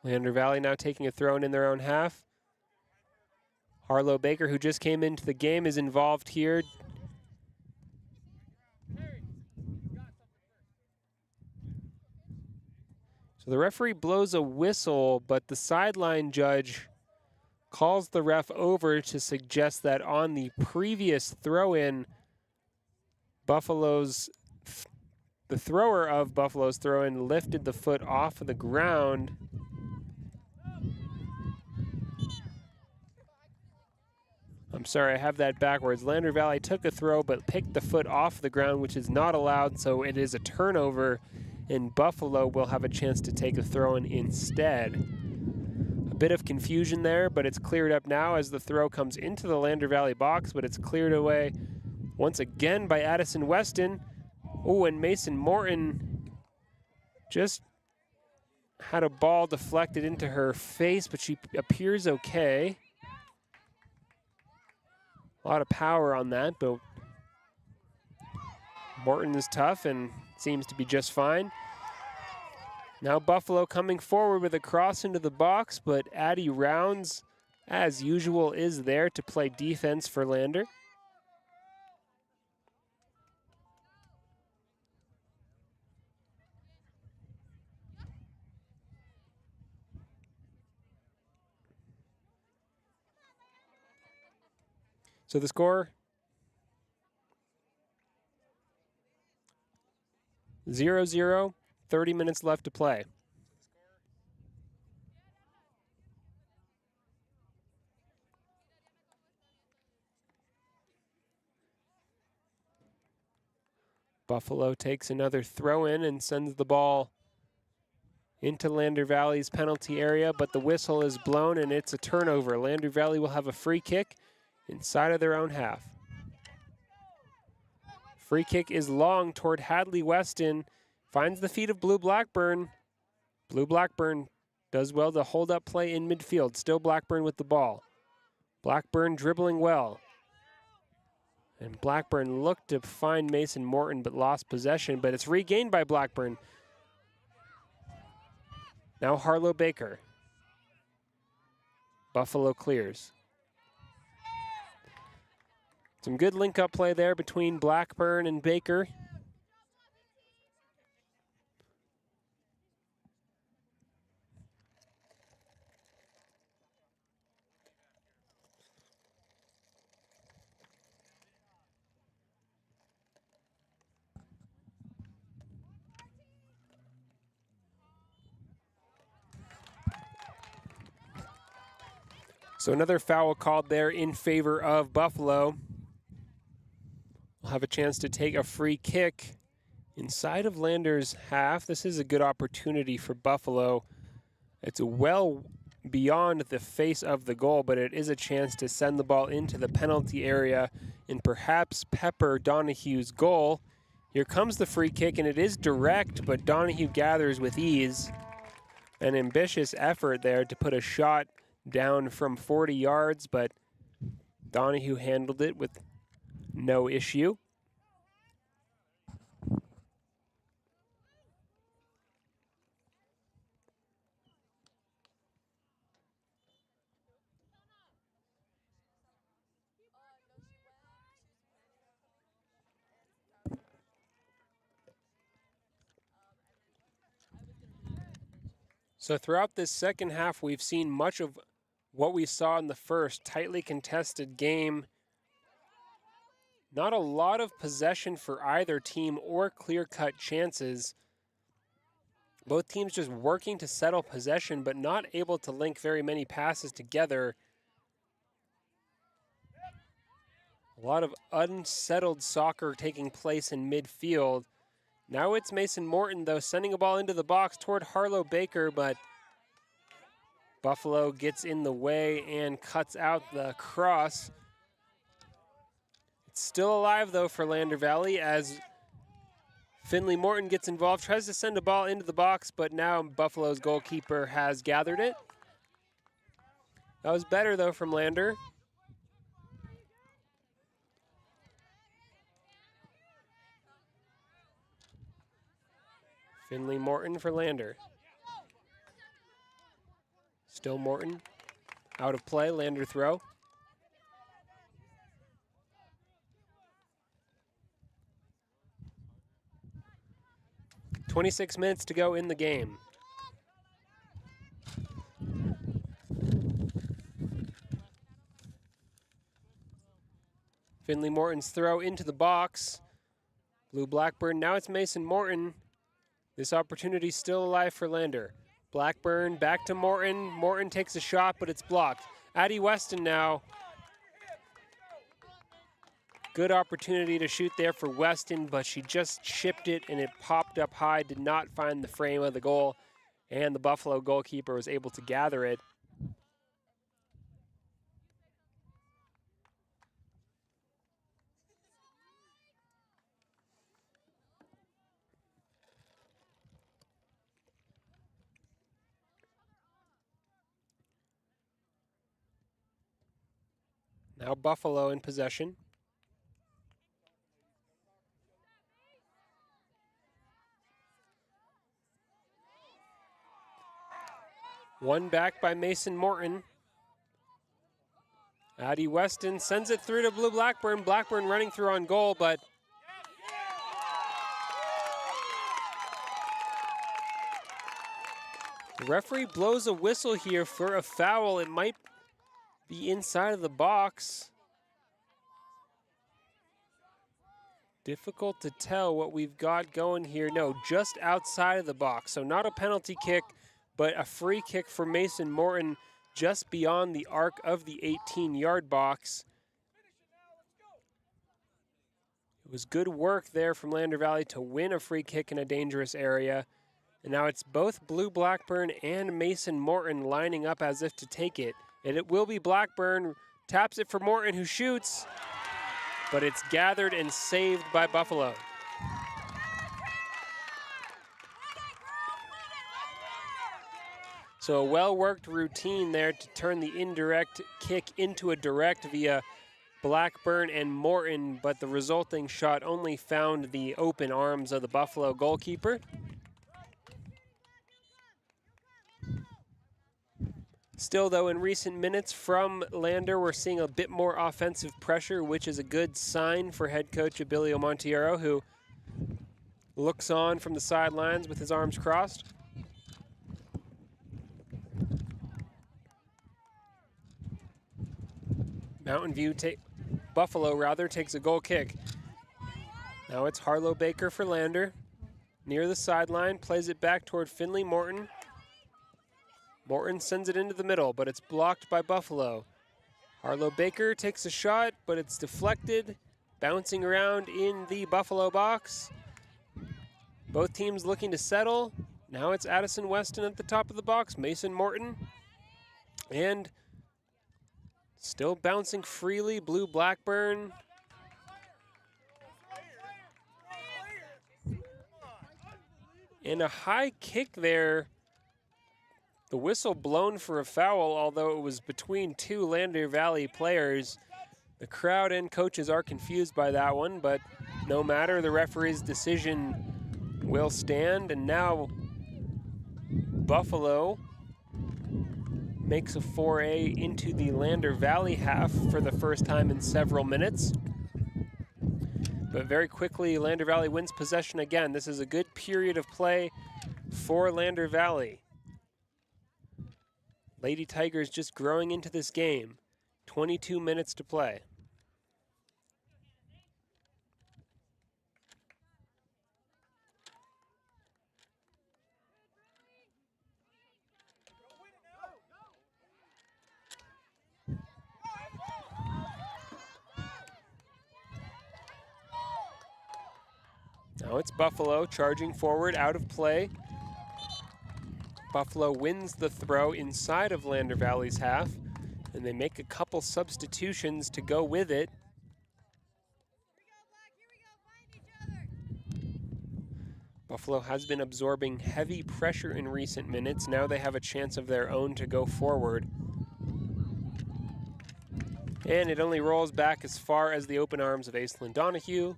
Lander Valley now taking a throw in their own half. Harlow Baker, who just came into the game, is involved here. So the referee blows a whistle, but the sideline judge calls the ref over to suggest that on the previous throw-in, the thrower of Buffalo's throw-in lifted the foot off of the ground. I'm sorry, I have that backwards. Lander Valley took a throw but picked the foot off the ground, which is not allowed, so it is a turnover, and Buffalo will have a chance to take a throw-in instead. A bit of confusion there, but it's cleared up now as the throw comes into the Lander Valley box, but it's cleared away once again by Addison Weston. Oh, and Mason Morton just had a ball deflected into her face, but she appears okay. A lot of power on that, but Morton is tough and seems to be just fine. Now Buffalo coming forward with a cross into the box, but Addie Rounds, as usual, is there to play defense for Lander. So the score, 0-0, 30 minutes left to play. Buffalo takes another throw in and sends the ball into Lander Valley's penalty area, but the whistle is blown and it's a turnover. Lander Valley will have a free kick inside of their own half. Free kick is long toward Hadley Weston, finds the feet of Blue Blackburn. Blue Blackburn does well to hold up play in midfield. Still Blackburn with the ball. Blackburn dribbling well. And Blackburn looked to find Mason Morton but lost possession, but it's regained by Blackburn. Now Harlow Baker. Buffalo clears. Some good link-up play there between Blackburn and Baker. So another foul called there in favor of Buffalo. We'll have a chance to take a free kick inside of Lander's half. This is a good opportunity for Buffalo. It's well beyond the face of the goal, but it is a chance to send the ball into the penalty area and perhaps pepper Donahue's goal. Here comes the free kick, and it is direct, but Donahue gathers with ease. An ambitious effort there to put a shot down from 40 yards, but Donahue handled it with no issue. So throughout this second half, we've seen much of what we saw in the first. Tightly contested game. Not a lot of possession for either team or clear-cut chances. Both teams just working to settle possession, but not able to link very many passes together. A lot of unsettled soccer taking place in midfield. Now it's Mason Morton, though, sending a ball into the box toward Harlow Baker, but Buffalo gets in the way and cuts out the cross. It's still alive, though, for Lander Valley as Finley Morton gets involved, tries to send a ball into the box, but now Buffalo's goalkeeper has gathered it. That was better, though, from Lander. Finley Morton for Lander. Still Morton. Out of play, Lander throw. .26 minutes to go in the game. Finley Morton's throw into the box. Blue Blackburn, now it's Mason Morton. This opportunity still alive for Lander. Blackburn back to Morton. Morton takes a shot, but it's blocked. Addie Weston now. Good opportunity to shoot there for Weston, but she just chipped it and it popped up high, did not find the frame of the goal, and the Buffalo goalkeeper was able to gather it. Now Buffalo in possession. One back by Mason Morton. Addie Weston sends it through to Blue Blackburn. Blackburn running through on goal, but the referee blows a whistle here for a foul. It might be inside of the box. Difficult to tell what we've got going here. No, just outside of the box. So not a penalty kick, but a free kick for Mason Morton just beyond the arc of the 18-yard box. It was good work there from Lander Valley to win a free kick in a dangerous area. And now it's both Blue Blackburn and Mason Morton lining up as if to take it. And it will be Blackburn, taps it for Morton, who shoots, but it's gathered and saved by Buffalo. So a well-worked routine there to turn the indirect kick into a direct via Blackburn and Morton, but the resulting shot only found the open arms of the Buffalo goalkeeper. Still, though, in recent minutes from Lander, we're seeing a bit more offensive pressure, which is a good sign for head coach Abilio Monteiro, who looks on from the sidelines with his arms crossed. Buffalo takes a goal kick. Now it's Harlow Baker for Lander. Near the sideline, plays it back toward Finley Morton. Morton sends it into the middle, but it's blocked by Buffalo. Harlow Baker takes a shot, but it's deflected, bouncing around in the Buffalo box. Both teams looking to settle. Now it's Addison Weston at the top of the box, Mason Morton. And still bouncing freely, Blue Blackburn. And a high kick there. The whistle blown for a foul, although it was between two Lander Valley players. The crowd and coaches are confused by that one, but no matter, the referee's decision will stand. And now Buffalo makes a foray into the Lander Valley half for the first time in several minutes. But very quickly, Lander Valley wins possession again. This is a good period of play for Lander Valley. Lady Tigers just growing into this game. 22 minutes to play. Now it's Buffalo charging forward, out of play. Buffalo wins the throw inside of Lander Valley's half, and they make a couple substitutions to go with it. Buffalo has been absorbing heavy pressure in recent minutes. Now they have a chance of their own to go forward. And it only rolls back as far as the open arms of Aislinn Donahue.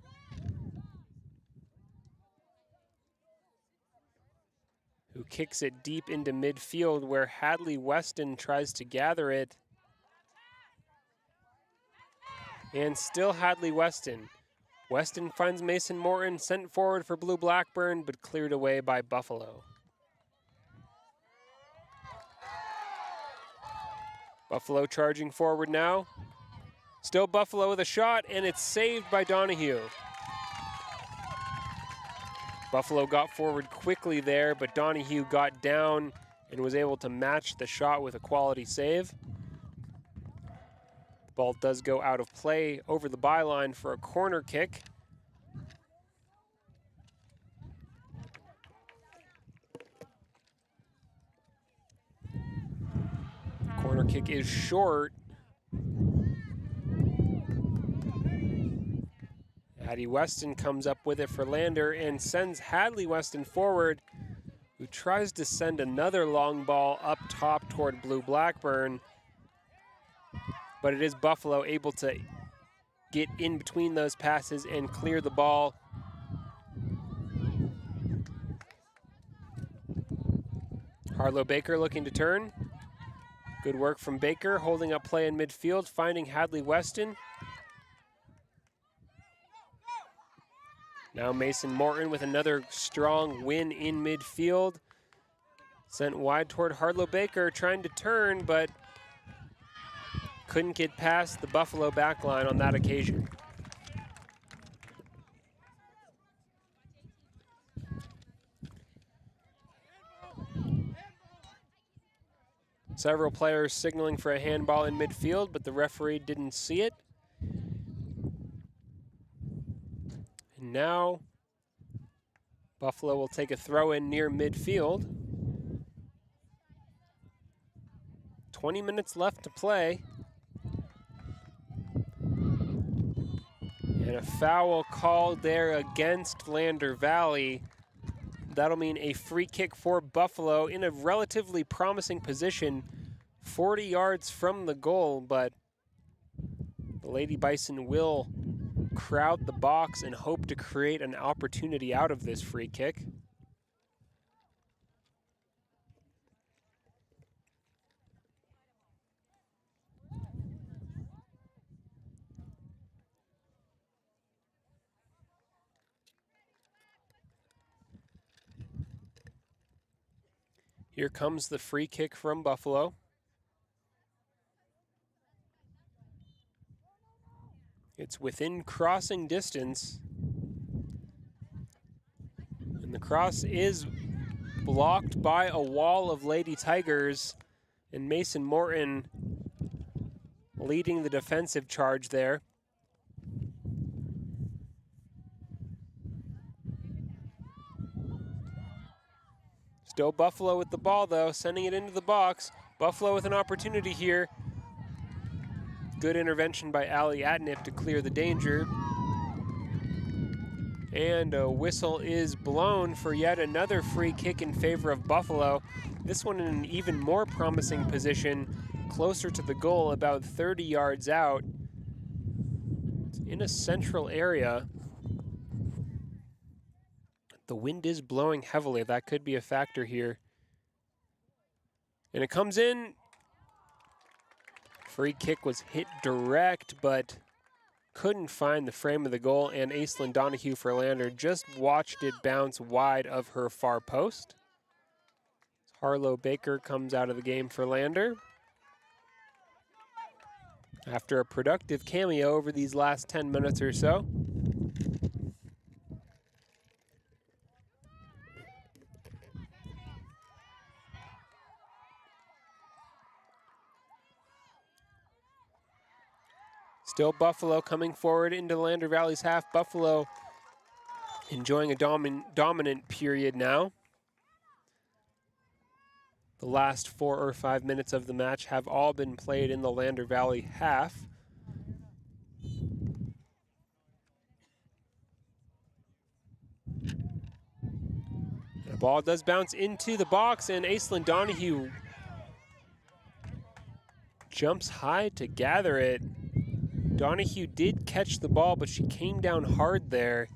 Who kicks it deep into midfield where Hadley Weston tries to gather it. And still Hadley Weston. Weston finds Mason Morton, sent forward for Blue Blackburn, but cleared away by Buffalo. Buffalo charging forward now. Still Buffalo with a shot, and it's saved by Donahue. Buffalo got forward quickly there, but Donahue got down and was able to match the shot with a quality save. The ball does go out of play over the byline for a corner kick. Corner kick is short. Addie Weston comes up with it for Lander and sends Hadley Weston forward, who tries to send another long ball up top toward Blue Blackburn. but it is Buffalo able to get in between those passes and clear the ball. Harlow Baker looking to turn. Good work from Baker, holding up play in midfield, finding Hadley Weston. Now Mason Morton with another strong win in midfield. Sent wide toward Harlow Baker, trying to turn, but couldn't get past the Buffalo backline on that occasion. Several players signaling for a handball in midfield, but the referee didn't see it. And now Buffalo will take a throw in near midfield. 20 minutes left to play. And a foul called there against Lander Valley. That'll mean a free kick for Buffalo in a relatively promising position, 40 yards from the goal, but the Lady Bison will crowd the box and hope to create an opportunity out of this free kick. Here comes the free kick from Buffalo. It's within crossing distance. And the cross is blocked by a wall of Lady Tigers, and Mason Morton leading the defensive charge there. Still Buffalo with the ball, though, sending it into the box. Buffalo with an opportunity here. Good intervention by Ali Atnip to clear the danger. And a whistle is blown for yet another free kick in favor of Buffalo. This one in an even more promising position, closer to the goal, about 30 yards out. It's in a central area. The wind is blowing heavily. That could be a factor here. And it comes in. Free kick was hit direct, but couldn't find the frame of the goal, and Aislinn Donahue for Lander just watched it bounce wide of her far post. Harlow Baker comes out of the game for Lander. After a productive cameo over these last 10 minutes or so. Still Buffalo coming forward into Lander Valley's half. Buffalo enjoying a dominant period now. The last 4 or 5 minutes of the match have all been played in the Lander Valley half. The ball does bounce into the box, and Aislinn Donahue jumps high to gather it. Donahue did catch the ball, but she came down hard there.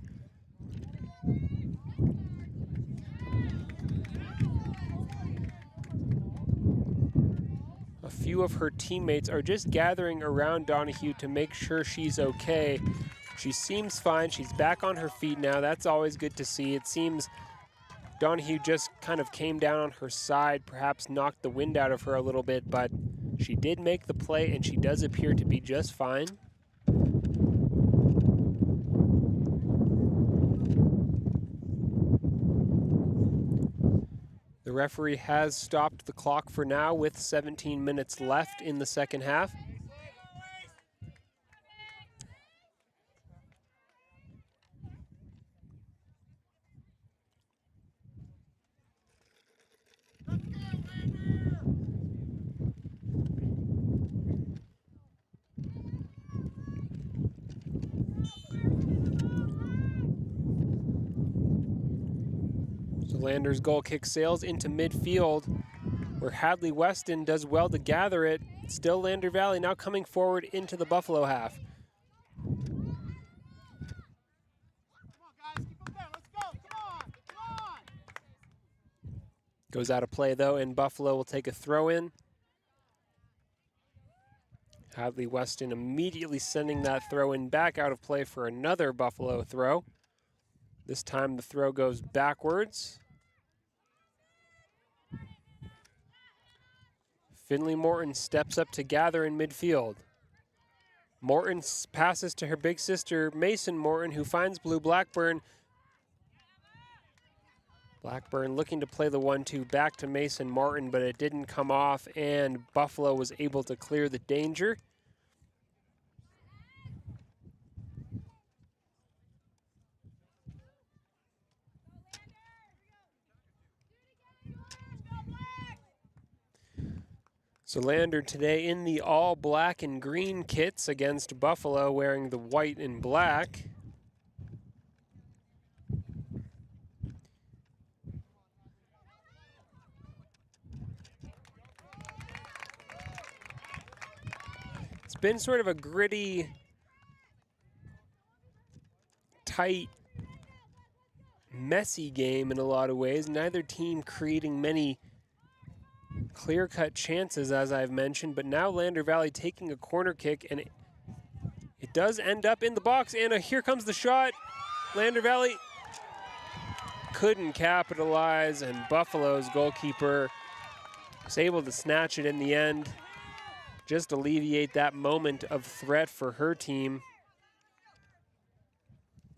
A few of her teammates are just gathering around Donahue to make sure she's okay. She seems fine. She's back on her feet now. That's always good to see. It seems Donahue just kind of came down on her side, perhaps knocked the wind out of her a little bit, but she did make the play, and she does appear to be just fine. The referee has stopped the clock for now with 17 minutes left in the second half. Lander's goal kick sails into midfield, where Hadley Weston does well to gather it Still Lander Valley now coming forward into the Buffalo half. Goes out of play though, and Buffalo will take a throw in. Hadley Weston immediately sending that throw in back out of play for another Buffalo throw. This time the throw goes backwards. Finley Morton steps up to gather in midfield. Morton passes to her big sister, Mason Morton, who finds Blue Blackburn. Blackburn looking to play the 1-2 back to Mason Morton, but it didn't come off, and Buffalo was able to clear the danger. So Lander today in the all black and green kits against Buffalo wearing the white and black. It's been sort of a gritty, tight, messy game in a lot of ways. Neither team creating many clear-cut chances, as I've mentioned, but now Lander Valley taking a corner kick, and it does end up in the box, and here comes the shot. Lander Valley couldn't capitalize, and Buffalo's goalkeeper was able to snatch it in the end, just alleviate that moment of threat for her team.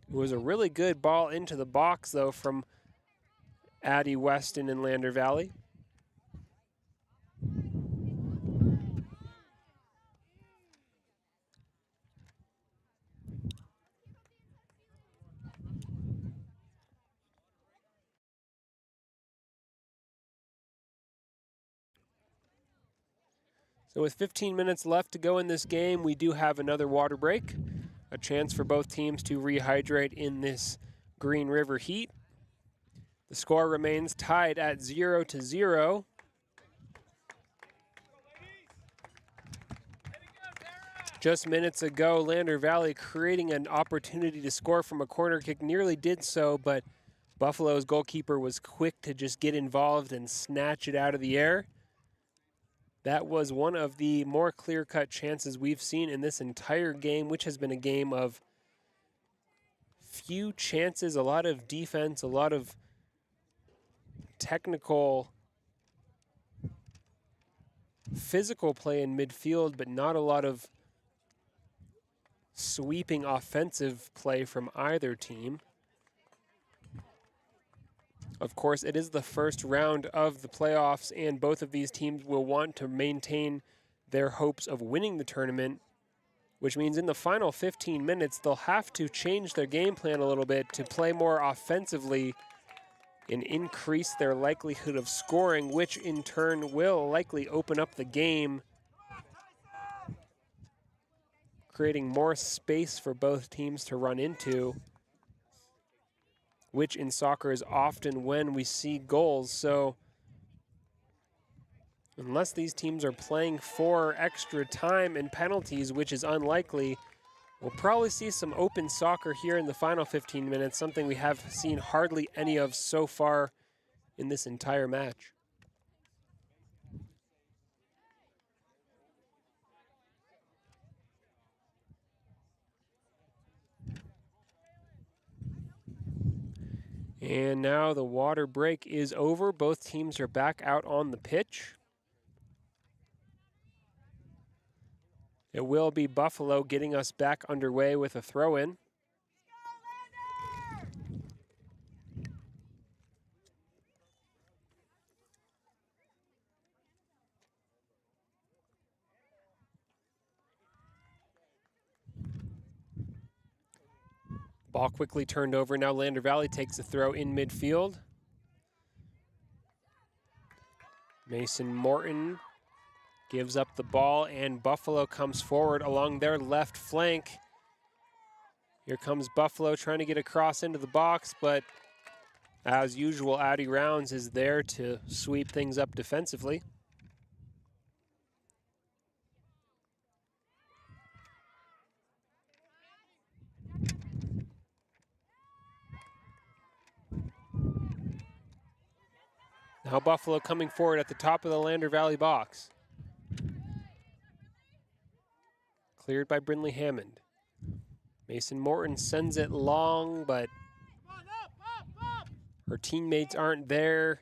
It was a really good ball into the box, though, from Addie Weston in Lander Valley. So with 15 minutes left to go in this game, we do have another water break, a chance for both teams to rehydrate in this Green River heat. The score remains tied at 0-0. Just minutes ago, Lander Valley creating an opportunity to score from a corner kick, nearly did so, but Buffalo's goalkeeper was quick to just get involved and snatch it out of the air. That was one of the more clear-cut chances we've seen in this entire game, which has been a game of few chances, a lot of defense, a lot of technical, physical play in midfield, but not a lot of sweeping offensive play from either team. Of course, it is the first round of the playoffs, and both of these teams will want to maintain their hopes of winning the tournament, which means in the final 15 minutes, they'll have to change their game plan a little bit to play more offensively and increase their likelihood of scoring, which in turn will likely open up the game, creating more space for both teams to run into, which in soccer is often when we see goals. So unless these teams are playing for extra time and penalties, which is unlikely, we'll probably see some open soccer here in the final 15 minutes, something we have seen hardly any of so far in this entire match. And now the water break is over. Both teams are back out on the pitch. It will be Buffalo getting us back underway with a throw-in. Ball quickly turned over. Now Lander Valley takes a throw in midfield. Mason Morton gives up the ball, and Buffalo comes forward along their left flank. Here comes Buffalo trying to get across into the box, but as usual, Addie Rounds is there to sweep things up defensively. Now Buffalo coming forward at the top of the Lander Valley box. Cleared by Brinley Hammond. Mason Morton sends it long, but her teammates aren't there.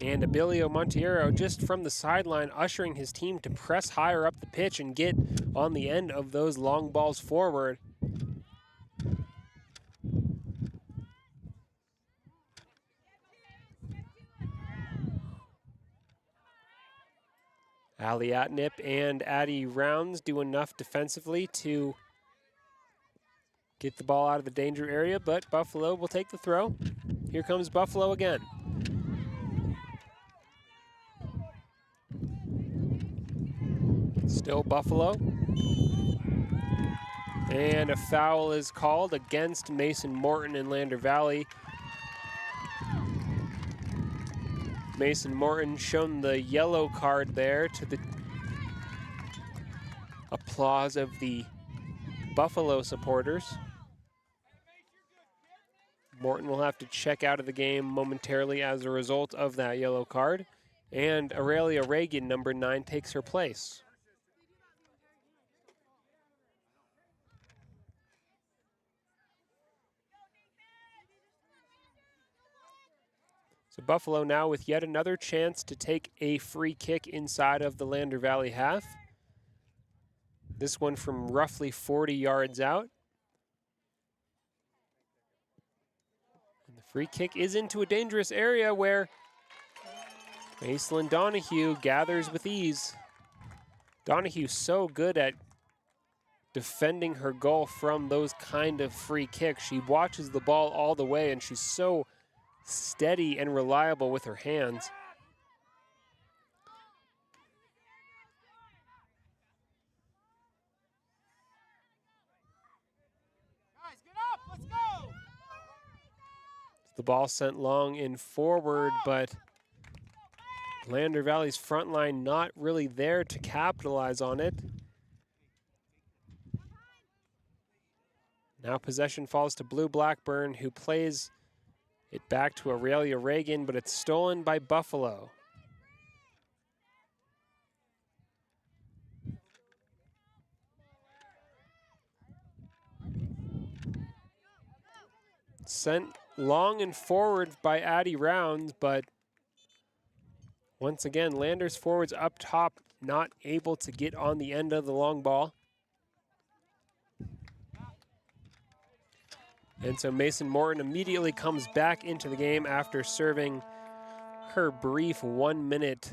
And Abilio Monteiro just from the sideline ushering his team to press higher up the pitch and get on the end of those long balls forward. Ali Atnip and Addie Rounds do enough defensively to get the ball out of the danger area, but Buffalo will take the throw. Here comes Buffalo again. Still Buffalo. And a foul is called against Mason Morton in Lander Valley. Mason Morton shown the yellow card there to the applause of the Buffalo supporters. Morton will have to check out of the game momentarily as a result of that yellow card. And Aurelia Reagan, number 9, takes her place. So Buffalo now with yet another chance to take a free kick inside of the Lander Valley half. This one from roughly 40 yards out. And the free kick is into a dangerous area where Aislinn Donahue gathers with ease. Donahue so good at defending her goal from those kind of free kicks. She watches the ball all the way and she's so steady and reliable with her hands. Guys, get up, let's go! The ball sent long and forward, but Lander Valley's front line not really there to capitalize on it. Now possession falls to Blue Blackburn, who plays it back to Aurelia Reagan, but it's stolen by Buffalo. Sent long and forward by Addie Rounds, but once again, Landers forwards up top, not able to get on the end of the long ball. And so Mason Morton immediately comes back into the game after serving her brief 1 minute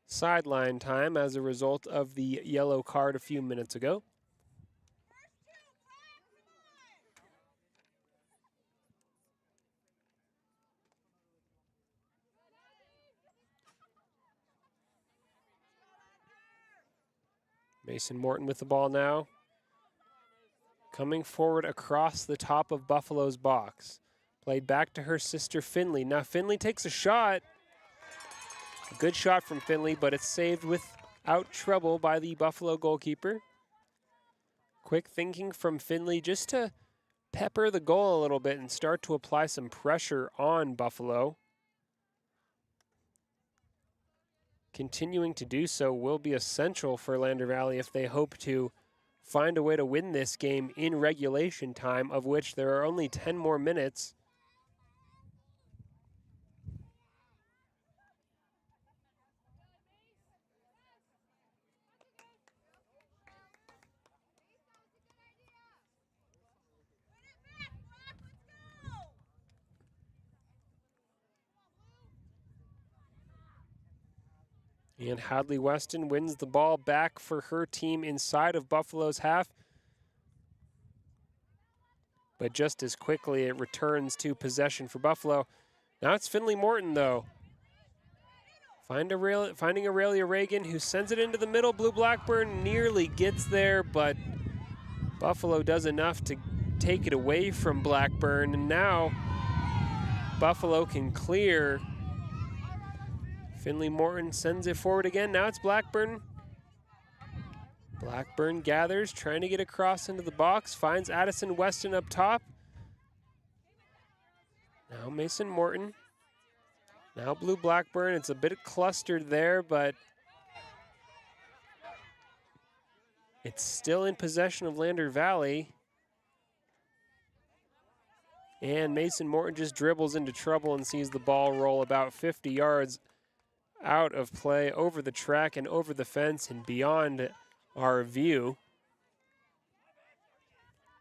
sideline time as a result of the yellow card a few minutes ago. Mason Morton with the ball now. Coming forward across the top of Buffalo's box. Played back to her sister Finley. Now Finley takes a shot. A good shot from Finley, but it's saved without trouble by the Buffalo goalkeeper. Quick thinking from Finley just to pepper the goal a little bit and start to apply some pressure on Buffalo. Continuing to do so will be essential for Lander Valley if they hope to find a way to win this game in regulation time, of which there are only 10 more minutes. And Hadley Weston wins the ball back for her team inside of Buffalo's half. But just as quickly, it returns to possession for Buffalo. Now it's Finley Morton, though. Finding Aurelia Reagan, who sends it into the middle. Blue Blackburn nearly gets there, but Buffalo does enough to take it away from Blackburn. And now Buffalo can clear. Finley Morton sends it forward again. Now it's Blackburn. Blackburn gathers, trying to get across into the box. Finds Addison Weston up top. Now Mason Morton. Now Blue Blackburn. It's a bit clustered there, but it's still in possession of Lander Valley. And Mason Morton just dribbles into trouble and sees the ball roll about 50 yards out of play, over the track and over the fence and beyond our view.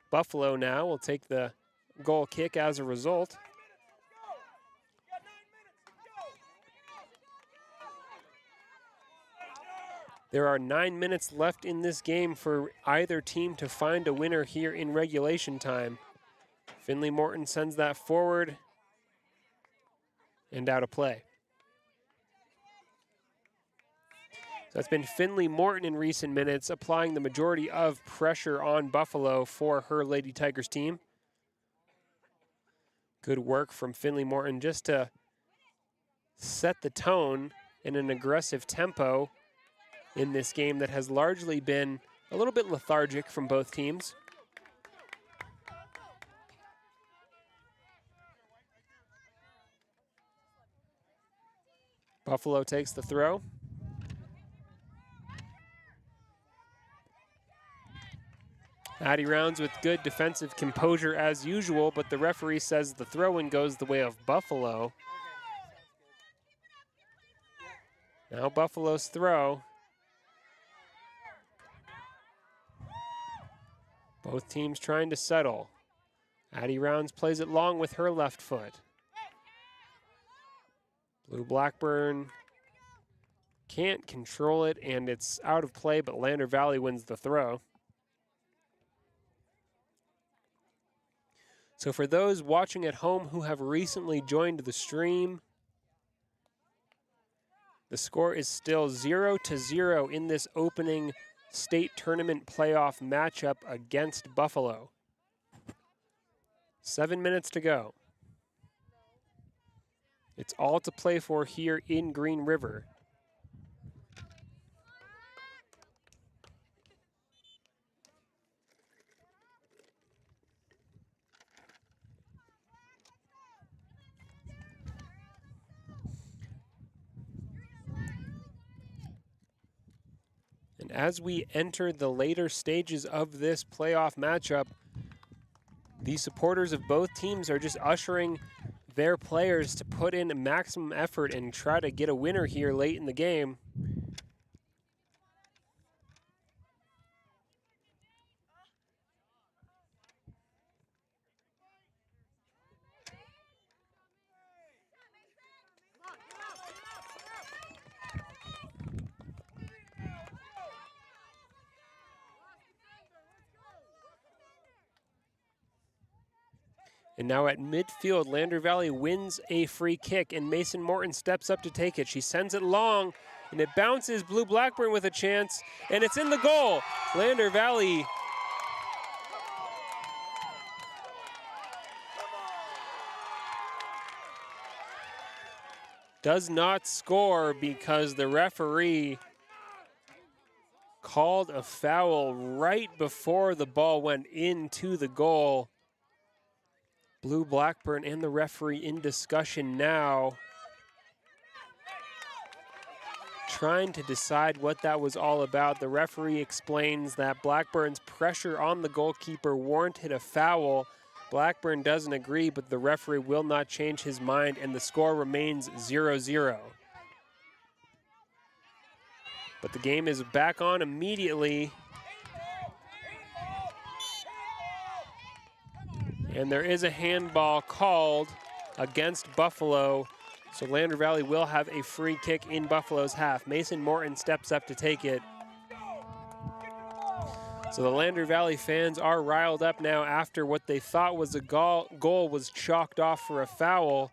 Buffalo now will take the goal kick as a result. There are 9 minutes left in this game for either team to find a winner here in regulation time. Finley Morton sends that forward and out of play. So that's been Finley Morton in recent minutes, applying the majority of pressure on Buffalo for her Lady Tigers team. Good work from Finley Morton just to set the tone in an aggressive tempo in this game that has largely been a little bit lethargic from both teams. Buffalo takes the throw. Addie Rounds with good defensive composure as usual, but the referee says the throw-in goes the way of Buffalo. Now Buffalo's throw. Both teams trying to settle. Addie Rounds plays it long with her left foot. Blue Blackburn can't control it, and it's out of play, but Lander Valley wins the throw. So for those watching at home who have recently joined the stream, the score is still 0-0 in this opening state tournament playoff matchup against Buffalo. 7 minutes to go. It's all to play for here in Green River. And as we enter the later stages of this playoff matchup, the supporters of both teams are just ushering their players to put in maximum effort and try to get a winner here late in the game. And now at midfield, Lander Valley wins a free kick, and Mason Morton steps up to take it. She sends it long, and it bounces. Blue Blackburn with a chance, and it's in the goal. Lander Valley does not score because the referee called a foul right before the ball went into the goal. Blue Blackburn and the referee in discussion now, trying to decide what that was all about. The referee explains that Blackburn's pressure on the goalkeeper warranted a foul. Blackburn doesn't agree, but the referee will not change his mind, and the score remains 0-0. But the game is back on immediately. And there is a handball called against Buffalo. So Lander Valley will have a free kick in Buffalo's half. Mason Morton steps up to take it. So the Lander Valley fans are riled up now after what they thought was a goal was chalked off for a foul.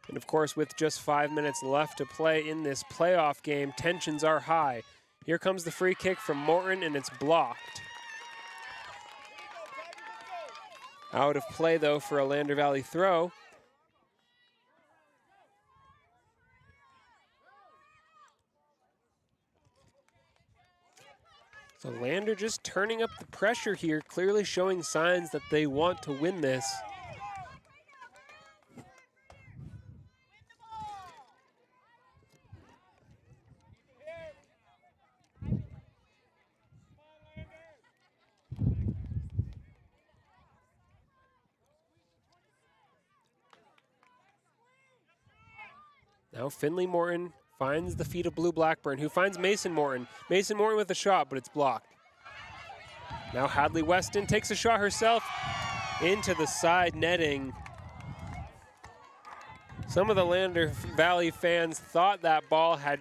And of course, with just 5 minutes left to play in this playoff game, tensions are high. Here comes the free kick from Morton, and it's blocked. Out of play, though, for a Lander Valley throw. So Lander just turning up the pressure here, clearly showing signs that they want to win this. Now Finley Morton finds the feet of Blue Blackburn, who finds Mason Morton. Mason Morton with a shot, but it's blocked. Now Hadley Weston takes a shot herself into the side netting. Some of the Lander Valley fans thought that ball had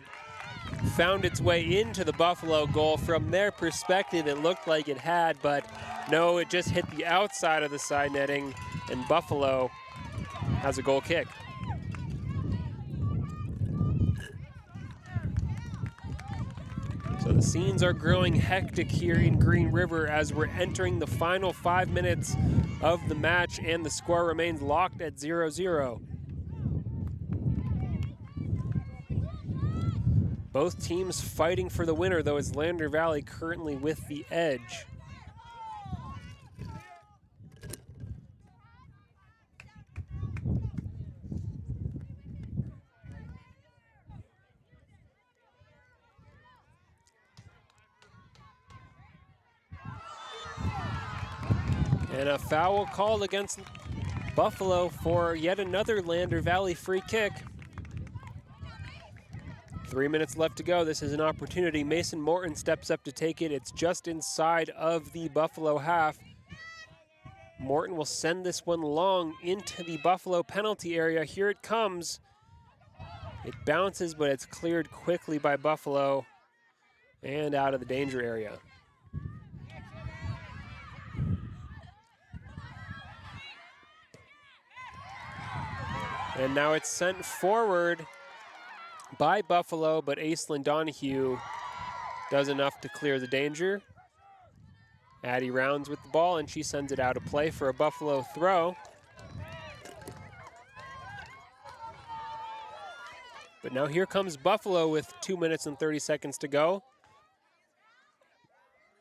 found its way into the Buffalo goal. From their perspective, it looked like it had, but no, it just hit the outside of the side netting, and Buffalo has a goal kick. So the scenes are growing hectic here in Green River as we're entering the final 5 minutes of the match, and the score remains locked at 0-0. Both teams fighting for the winner, though, it's Lander Valley currently with the edge. And a foul called against Buffalo for yet another Lander Valley free kick. 3 minutes left to go. This is an opportunity. Mason Morton steps up to take it. It's just inside of the Buffalo half. Morton will send this one long into the Buffalo penalty area. Here it comes. It bounces, but it's cleared quickly by Buffalo and out of the danger area. And now it's sent forward by Buffalo, but Aislinn Donahue does enough to clear the danger. Addie rounds with the ball, and she sends it out of play for a Buffalo throw. But now here comes Buffalo with 2 minutes and 30 seconds to go.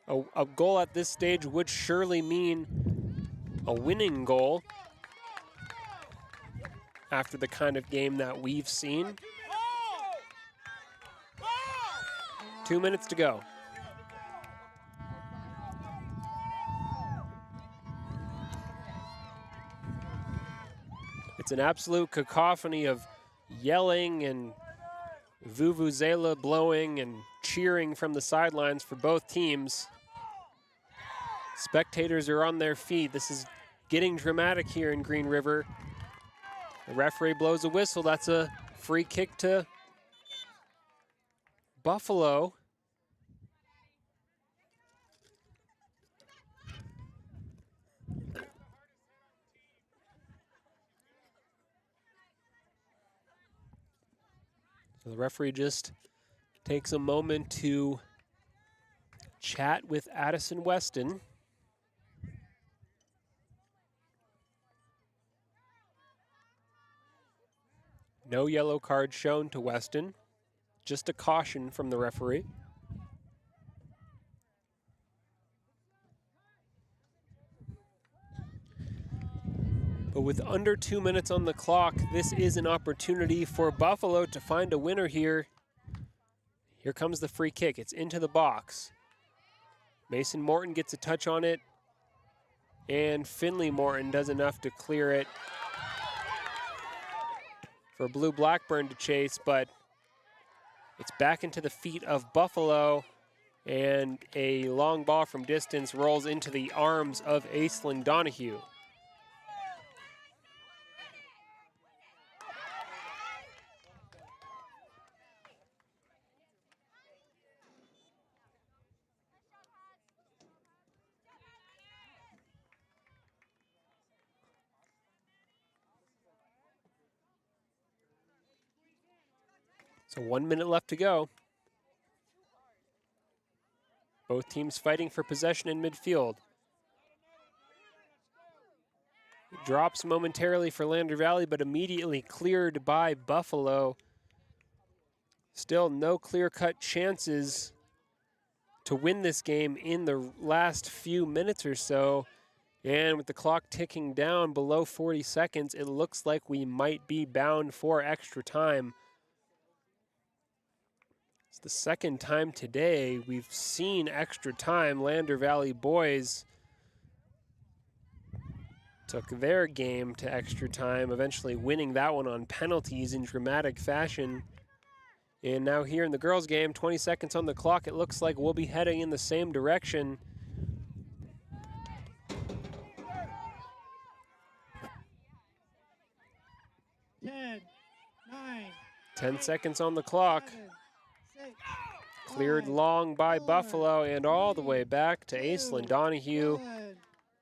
A goal at this stage would surely mean a winning goal after the kind of game that we've seen. 2 minutes to go. It's an absolute cacophony of yelling and vuvuzela blowing and cheering from the sidelines for both teams. Spectators are on their feet. This is getting dramatic here in Green River. The referee blows a whistle. That's a free kick to Buffalo. So the referee just takes a moment to chat with Addison Weston. No yellow card shown to Weston, just a caution from the referee. But with under 2 minutes on the clock, this is an opportunity for Buffalo to find a winner here. Here comes the free kick. It's into the box. Mason Morton gets a touch on it, and Finley Morton does enough to clear it for Blue Blackburn to chase, but it's back into the feet of Buffalo, and a long ball from distance rolls into the arms of Aislinn Donahue. So 1 minute left to go. Both teams fighting for possession in midfield. It drops momentarily for Lander Valley, but immediately cleared by Buffalo. Still no clear-cut chances to win this game in the last few minutes or so. And with the clock ticking down below 40 seconds, it looks like we might be bound for extra time. It's the second time today we've seen extra time. Lander Valley boys took their game to extra time, eventually winning that one on penalties in dramatic fashion. And now here in the girls' game, 20 seconds on the clock, it looks like we'll be heading in the same direction. Ten, 9, 10 seconds on the clock. 7, 6, Cleared long by Buffalo and all the way back to Aislinn Donahue.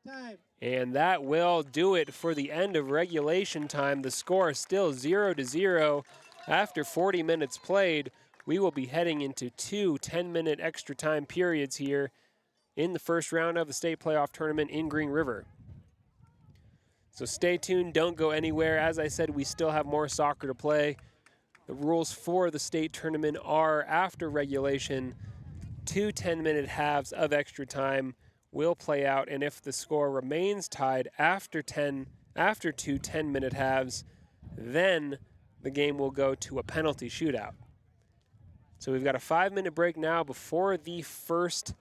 time. And that will do it for the end of regulation time. The score is still 0-0. After 40 minutes played, we will be heading into two 10-minute extra time periods here in the first round of the state playoff tournament in Green River. So stay tuned, don't go anywhere. As I said, we still have more soccer to play. The rules for the state tournament are after regulation, two 10-minute halves of extra time will play out, and if the score remains tied after two 10-minute halves, then the game will go to a penalty shootout. So we've got a 5-minute break now before the first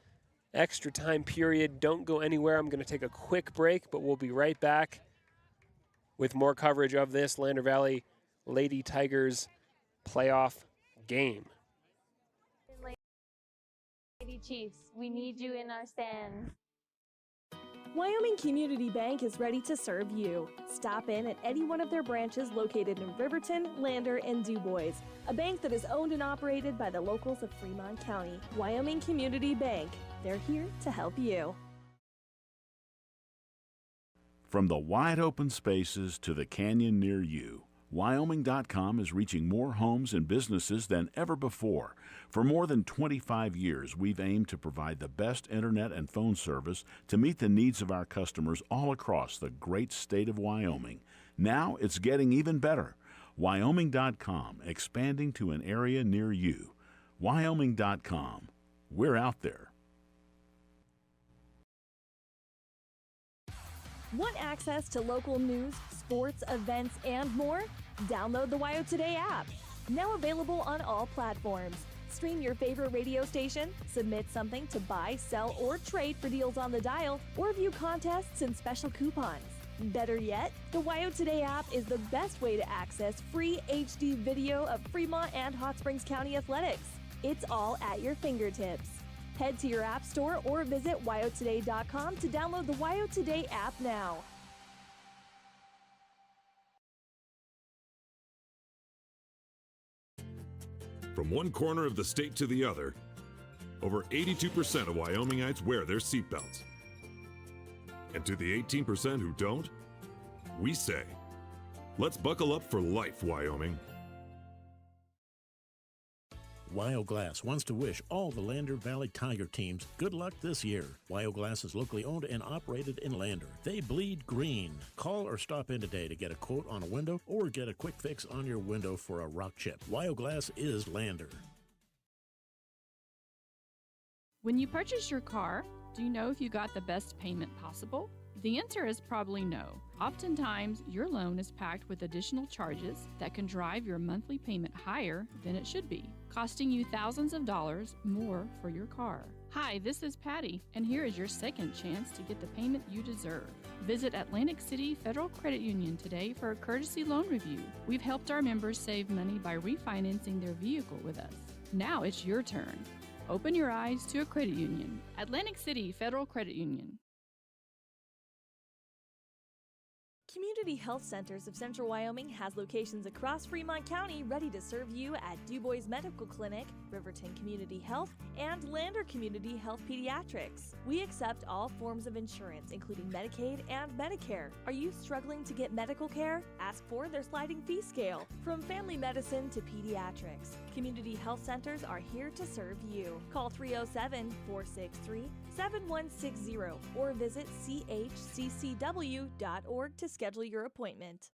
extra time period. Don't go anywhere. I'm going to take a quick break, but we'll be right back with more coverage of this Lander Valley Lady Tigers playoff game. Lady Chiefs, we need you in our stands. Wyoming Community Bank is ready to serve you. Stop in at any one of their branches located in Riverton, Lander, and DuBois. A bank that is owned and operated by the locals of Fremont County. Wyoming Community Bank. They're here to help you. From the wide open spaces to the canyon near you, Wyoming.com is reaching more homes and businesses than ever before. For more than 25 years, we've aimed to provide the best internet and phone service to meet the needs of our customers all across the great state of Wyoming. Now it's getting even better. Wyoming.com, expanding to an area near you. Wyoming.com. We're out there. Want access to local news, sports, events, and more? Download the WYO Today app. Now available on all platforms. Stream your favorite radio station, submit something to buy, sell, or trade for deals on the dial, or view contests and special coupons. Better yet, the WYO Today app is the best way to access free HD video of Fremont and Hot Springs County athletics. It's all at your fingertips. Head to your app store or visit wyotoday.com to download the WYO Today app now. From one corner of the state to the other, over 82% of Wyomingites wear their seatbelts. And to the 18% who don't, we say, let's buckle up for life, Wyoming. WYO Glass wants to wish all the Lander Valley Tiger teams good luck this year. WYO Glass is locally owned and operated in Lander. They bleed green. Call or stop in today to get a quote on a window or get a quick fix on your window for a rock chip. WYO Glass is Lander. When you purchase your car, do you know if you got the best payment possible? The answer is probably no. Oftentimes, your loan is packed with additional charges that can drive your monthly payment higher than it should be, costing you thousands of dollars more for your car. Hi, this is Patty, and here is your second chance to get the payment you deserve. Visit Atlantic City Federal Credit Union today for a courtesy loan review. We've helped our members save money by refinancing their vehicle with us. Now it's your turn. Open your eyes to a credit union. Atlantic City Federal Credit Union. Community Health Centers of Central Wyoming has locations across Fremont County ready to serve you at DuBois Medical Clinic, Riverton Community Health, and Lander Community Health Pediatrics. We accept all forms of insurance, including Medicaid and Medicare. Are you struggling to get medical care? Ask for their sliding fee scale. From family medicine to pediatrics, Community Health Centers are here to serve you. Call 307-463-7160 or visit chccw.org to schedule your appointment.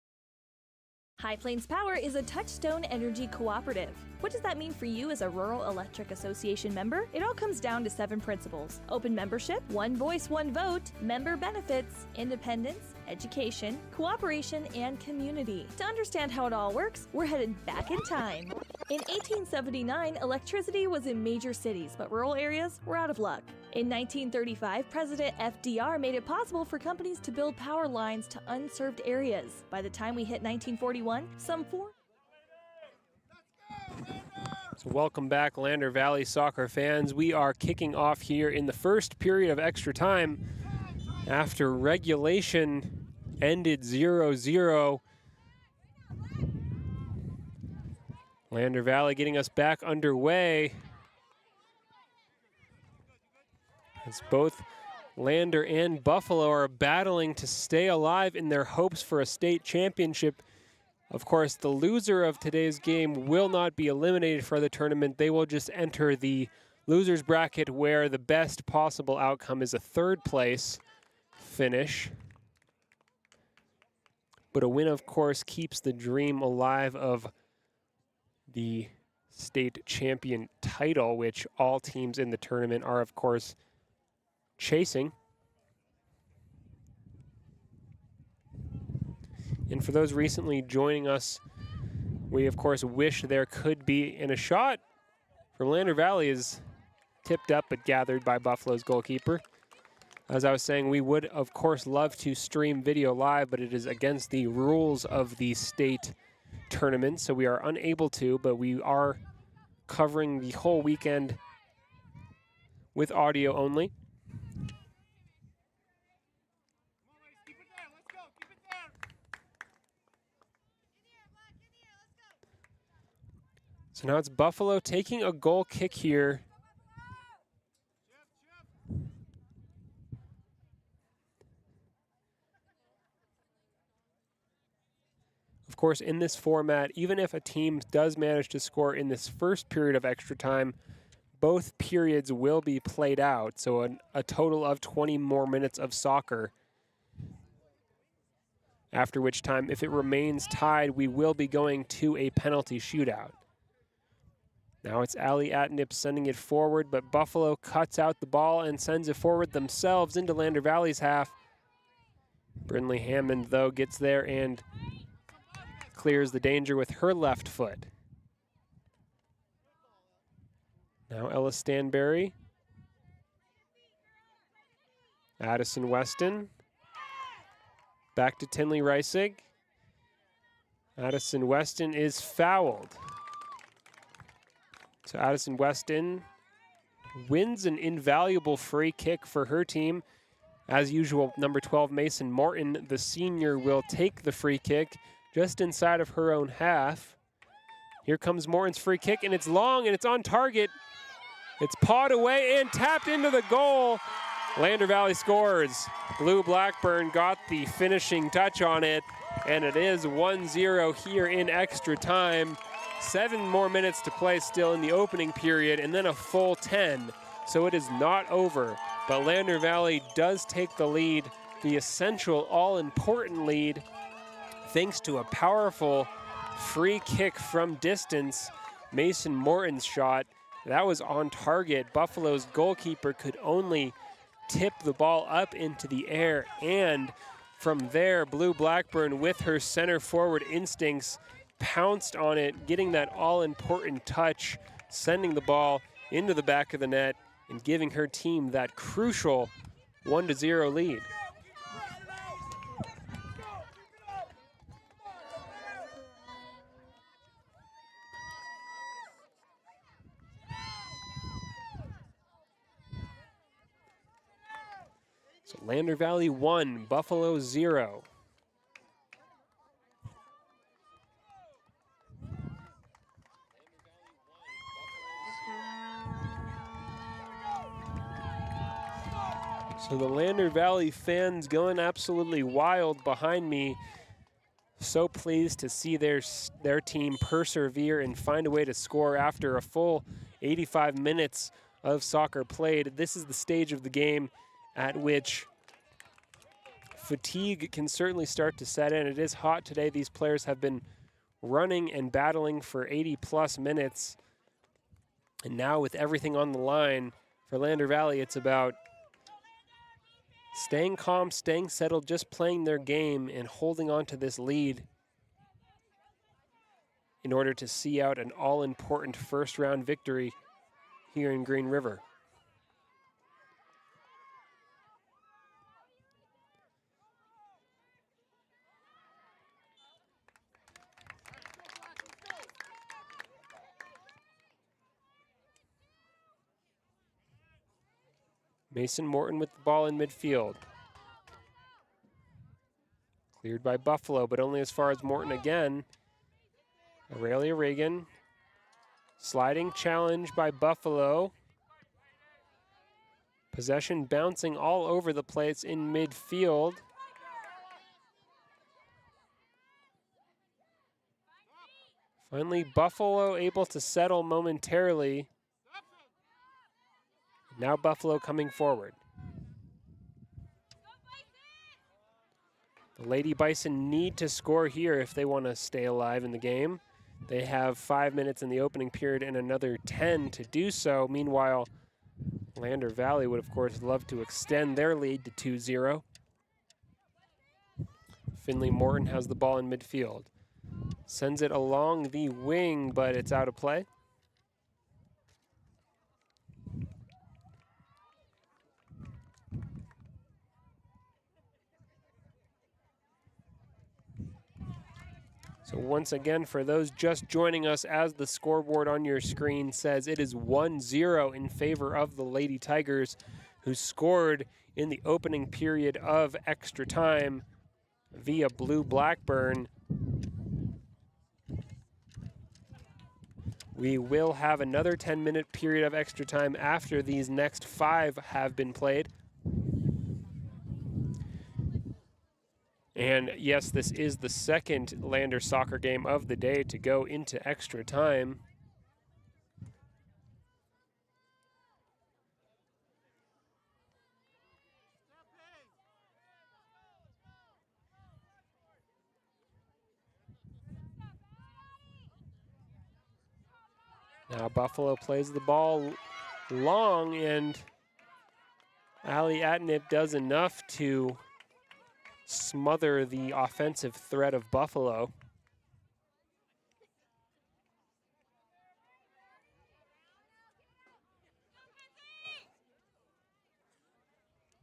High Plains Power is a Touchstone Energy cooperative. What does that mean for you as a Rural Electric Association member? It all comes down to 7 principles: open membership, one voice, one vote, member benefits, independence, education, cooperation, and community. To understand how it all works, we're headed back in time. In 1879, electricity was in major cities, but rural areas were out of luck. In 1935, President FDR made it possible for companies to build power lines to unserved areas. By the time we hit 1941, some 4. So welcome back, Lander Valley soccer fans. We are kicking off here in the first period of extra time after regulation ended 0-0. Lander Valley getting us back underway. As both Lander and Buffalo are battling to stay alive in their hopes for a state championship. Of course, the loser of today's game will not be eliminated for the tournament. They will just enter the losers bracket where the best possible outcome is a third place finish. But a win, of course, keeps the dream alive of the state champion title, which all teams in the tournament are, of course, chasing. And for those recently joining us, we of course wish there could be, and a shot from Lander Valley is tipped up but gathered by Buffalo's goalkeeper. As I was saying, we would of course love to stream video live, but it is against the rules of the state tournament, so we are unable to, but we are covering the whole weekend with audio only. So now it's Buffalo taking a goal kick here. Of course, in this format, even if a team does manage to score in this first period of extra time, both periods will be played out. So a total of 20 more minutes of soccer. After which time, if it remains tied, we will be going to a penalty shootout. Now it's Ali Atnip sending it forward, but Buffalo cuts out the ball and sends it forward themselves into Lander Valley's half. Brindley Hammond, though, gets there and clears the danger with her left foot. Now Ella Stanberry. Addison Weston. Back to Tinley Reisig. Addison Weston is fouled. So Addison Weston wins an invaluable free kick for her team. As usual, number 12, Mason Morton, the senior, will take the free kick just inside of her own half. Here comes Morton's free kick, and it's long, and it's on target. It's pawed away and tapped into the goal. Lander Valley scores. Blue Blackburn got the finishing touch on it, and it is 1-0 here in extra time. 7 more minutes to play still in the opening period, and then a full 10. So it is not over, but Lander Valley does take the lead, the essential, all-important lead, thanks to a powerful free kick from distance. Mason Morton's shot, that was on target. Buffalo's goalkeeper could only tip the ball up into the air, and from there, Blue Blackburn, with her center forward instincts, pounced on it, getting that all-important touch, sending the ball into the back of the net and giving her team that crucial 1-0 lead. So Lander Valley 1, Buffalo 0. So the Lander Valley fans going absolutely wild behind me. So pleased to see their team persevere and find a way to score after a full 85 minutes of soccer played. This is the stage of the game at which fatigue can certainly start to set in. It is hot today. These players have been running and battling for 80-plus minutes. And now with everything on the line for Lander Valley, it's about staying calm, staying settled, just playing their game and holding on to this lead in order to see out an all-important first-round victory here in Green River. Mason Morton with the ball in midfield. Cleared by Buffalo, but only as far as Morton again. Aurelia Reagan. Sliding challenge by Buffalo. Possession bouncing all over the place in midfield. Finally, Buffalo able to settle momentarily. Now Buffalo coming forward. The Lady Bison need to score here if they want to stay alive in the game. They have 5 minutes in the opening period and another 10 to do so. Meanwhile, Lander Valley would, of course, love to extend their lead to 2-0. Finley Morton has the ball in midfield. Sends it along the wing, but it's out of play. So once again, for those just joining us, as the scoreboard on your screen says, it is 1-0 in favor of the Lady Tigers, who scored in the opening period of extra time via Blue Blackburn. We will have another 10-minute period of extra time after these next 5 have been played. And yes, this is the second Lander soccer game of the day to go into extra time. Now Buffalo plays the ball long, and Ali Atnip does enough to smother the offensive threat of Buffalo.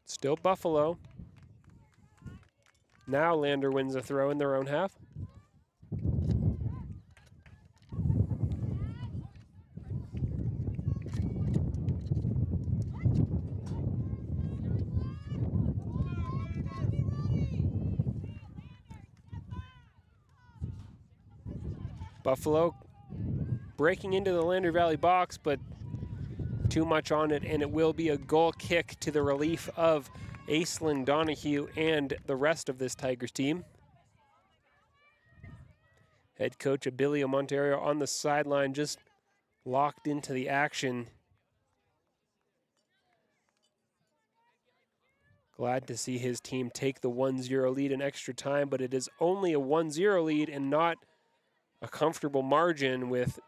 Still Buffalo. Now Lander wins a throw in their own half. Buffalo breaking into the Lander Valley box, but too much on it, and it will be a goal kick to the relief of Aislinn Donahue and the rest of this Tigers team. Head coach Abilio Monterio on the sideline, just locked into the action. Glad to see his team take the 1-0 lead in extra time, but it is only a 1-0 lead and not a comfortable margin, with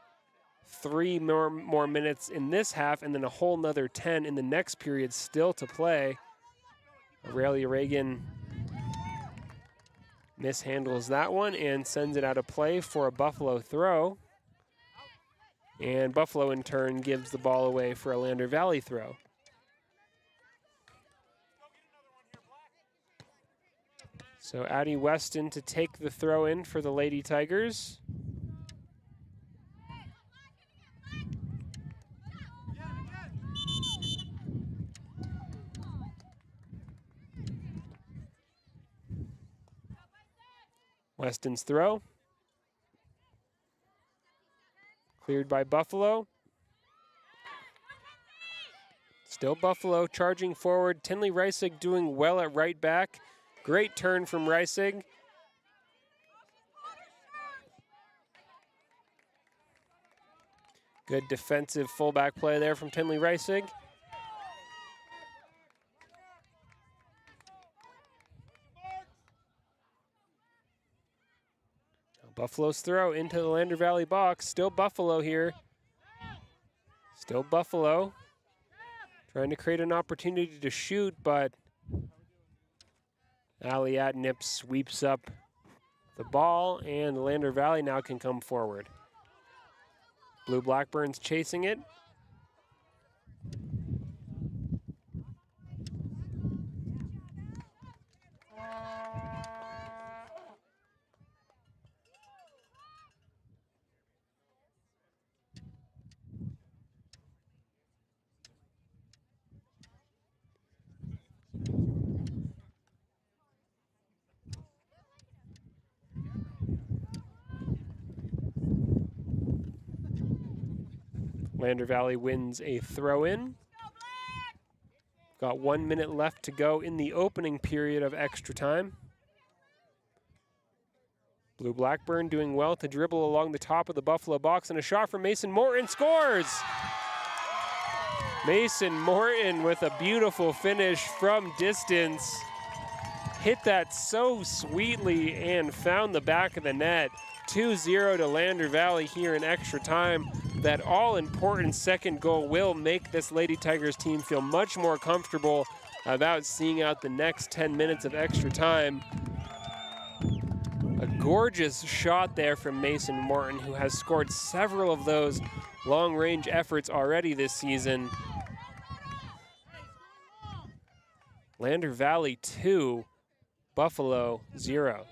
3 more minutes in this half and then a whole nother 10 in the next period still to play. Aurelia Reagan mishandles that one and sends it out of play for a Buffalo throw. And Buffalo in turn gives the ball away for a Lander Valley throw. So Addie Weston to take the throw in for the Lady Tigers. Weston's throw. Cleared by Buffalo. Still Buffalo charging forward. Tinley Reisig doing well at right back. Great turn from Reisig. Good defensive fullback play there from Tinley Reisig. Buffalo's throw into the Lander Valley box. Still Buffalo here. Still Buffalo. Trying to create an opportunity to shoot, but Ali Atnip sweeps up the ball, and Lander Valley now can come forward. Blue Blackburn's chasing it. Lander Valley wins a throw-in. Got 1 minute left to go in the opening period of extra time. Blue Blackburn doing well to dribble along the top of the Buffalo box, and a shot from Mason Morton scores! Mason Morton with a beautiful finish from distance. Hit that so sweetly and found the back of the net. 2-0 to Lander Valley here in extra time. That all-important second goal will make this Lady Tigers team feel much more comfortable about seeing out the next 10 minutes of extra time. A gorgeous shot there from Mason Morton, who has scored several of those long-range efforts already this season. Lander Valley 2, Buffalo 0.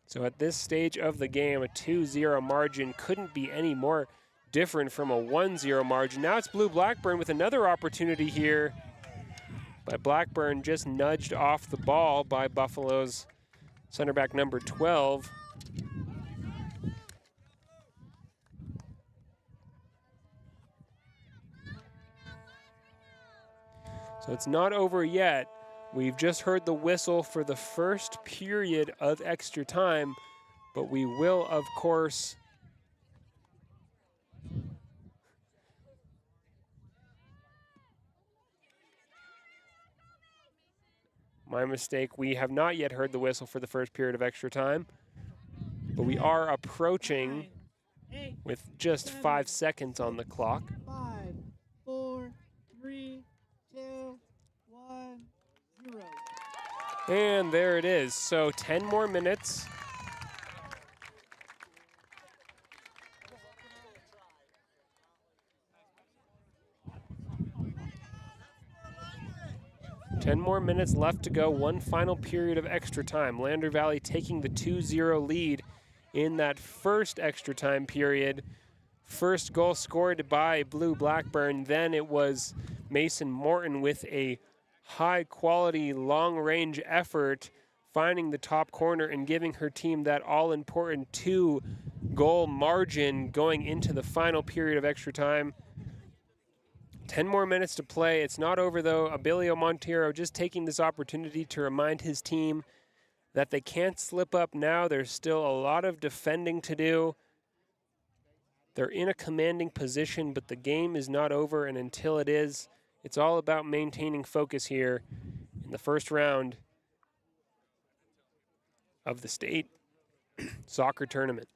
So at this stage of the game, a 2-0 margin couldn't be any more different from a 1-0 margin. Now it's Blue Blackburn with another opportunity here, but Blackburn just nudged off the ball by Buffalo's center back number 12. So it's not over yet. We've just heard the whistle for the first period of extra time, but we will, of course, my mistake, we have not yet heard the whistle for the first period of extra time, but we are approaching with just 5 seconds on the clock. 5, 4, 3, 2, 1, 0. And there it is. So 10 more minutes. Ten more minutes left to go. One final period of extra time. Lander Valley taking the 2-0 lead in that first extra time period. First goal scored by Blue Blackburn. Then it was Mason Morton with a high-quality, long-range effort, finding the top corner and giving her team that all-important 2-goal margin going into the final period of extra time. 10 more minutes to play. It's not over, though. Abilio Montero just taking this opportunity to remind his team that they can't slip up now. There's still a lot of defending to do. They're in a commanding position, but the game is not over, and until it is, it's all about maintaining focus here in the first round of the state soccer tournament.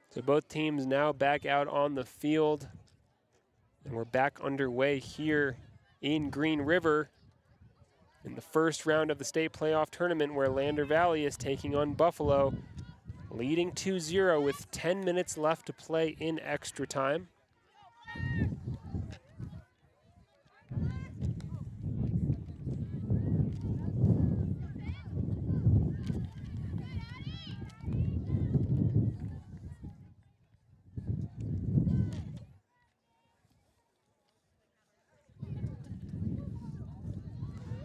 So both teams now back out on the field. And we're back underway here in Green River in the first round of the state playoff tournament, where Lander Valley is taking on Buffalo, leading 2-0 with 10 minutes left to play in extra time.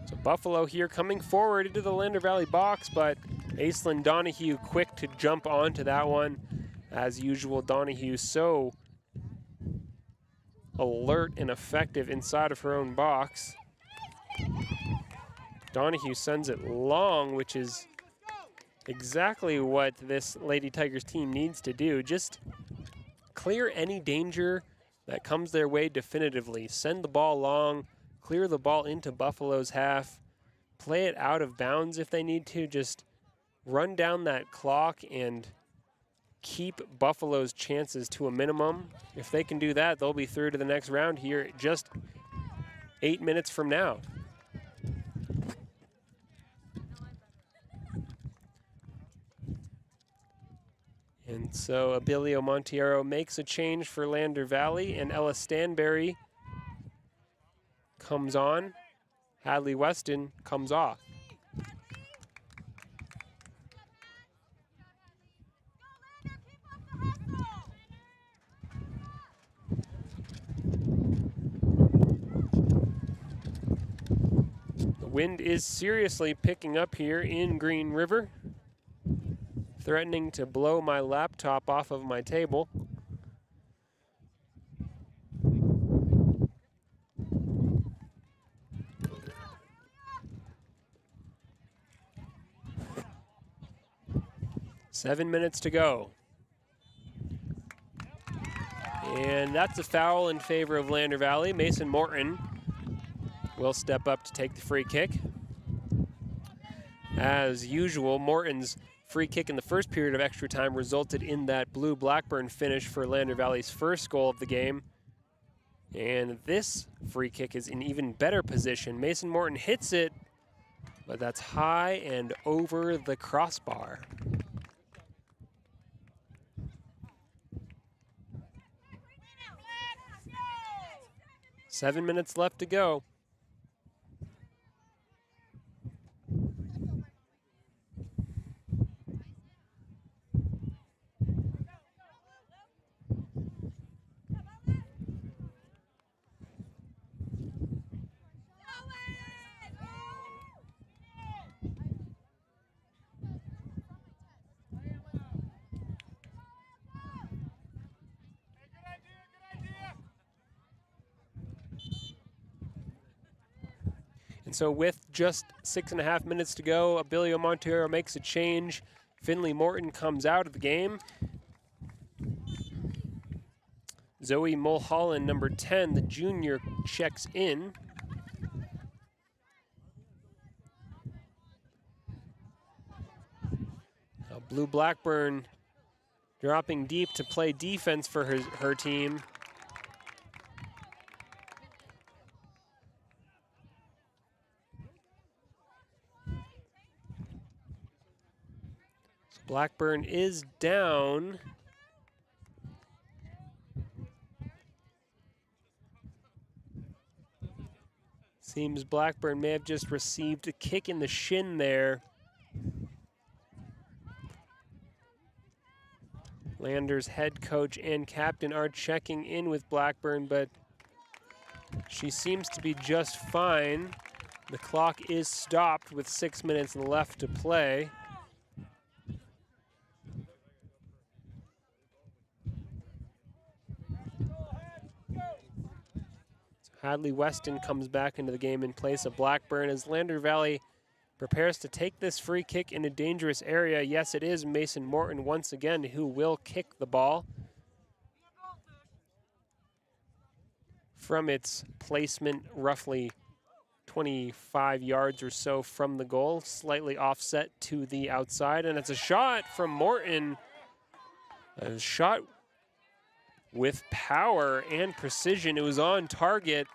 So Buffalo here coming forward into the Lander Valley box, but Aislinn Donahue quick to jump onto that one. As usual, Donahue so alert and effective inside of her own box. Donahue sends it long, which is exactly what this Lady Tigers team needs to do. Just clear any danger that comes their way definitively. Send the ball long, clear the ball into Buffalo's half, play it out of bounds if they need to. Just run down that clock and keep Buffalo's chances to a minimum. If they can do that, they'll be through to the next round here just 8 minutes from now. And so Abilio Monteiro makes a change for Lander Valley, and Ella Stanberry comes on. Hadley Weston comes off. The wind is seriously picking up here in Green River, threatening to blow my laptop off of my table. Seven minutes to go. And that's a foul in favor of Lander Valley. Mason Morton will step up to take the free kick. As usual, Morton's free kick in the first period of extra time resulted in that blue Blackburn finish for Lander Valley's first goal of the game. And this free kick is in even better position. Mason Morton hits it, but that's high and over the crossbar. Seven minutes left to go. So with just 6.5 minutes to go, Abilio Monteiro makes a change. Finley Morton comes out of the game. Zoe Mulholland, number 10, the junior, checks in. Now Blue Blackburn dropping deep to play defense for her team. Blackburn is down. Seems Blackburn may have just received a kick in the shin there. Lander's head coach and captain are checking in with Blackburn, but she seems to be just fine. The clock is stopped with 6 minutes left to play. Hadley Weston comes back into the game in place of Blackburn as Lander Valley prepares to take this free kick in a dangerous area. Yes, it is Mason Morton once again who will kick the ball from its placement roughly 25 yards or so from the goal, slightly offset to the outside, and it's a shot from Morton A shot with power and precision. It was on target,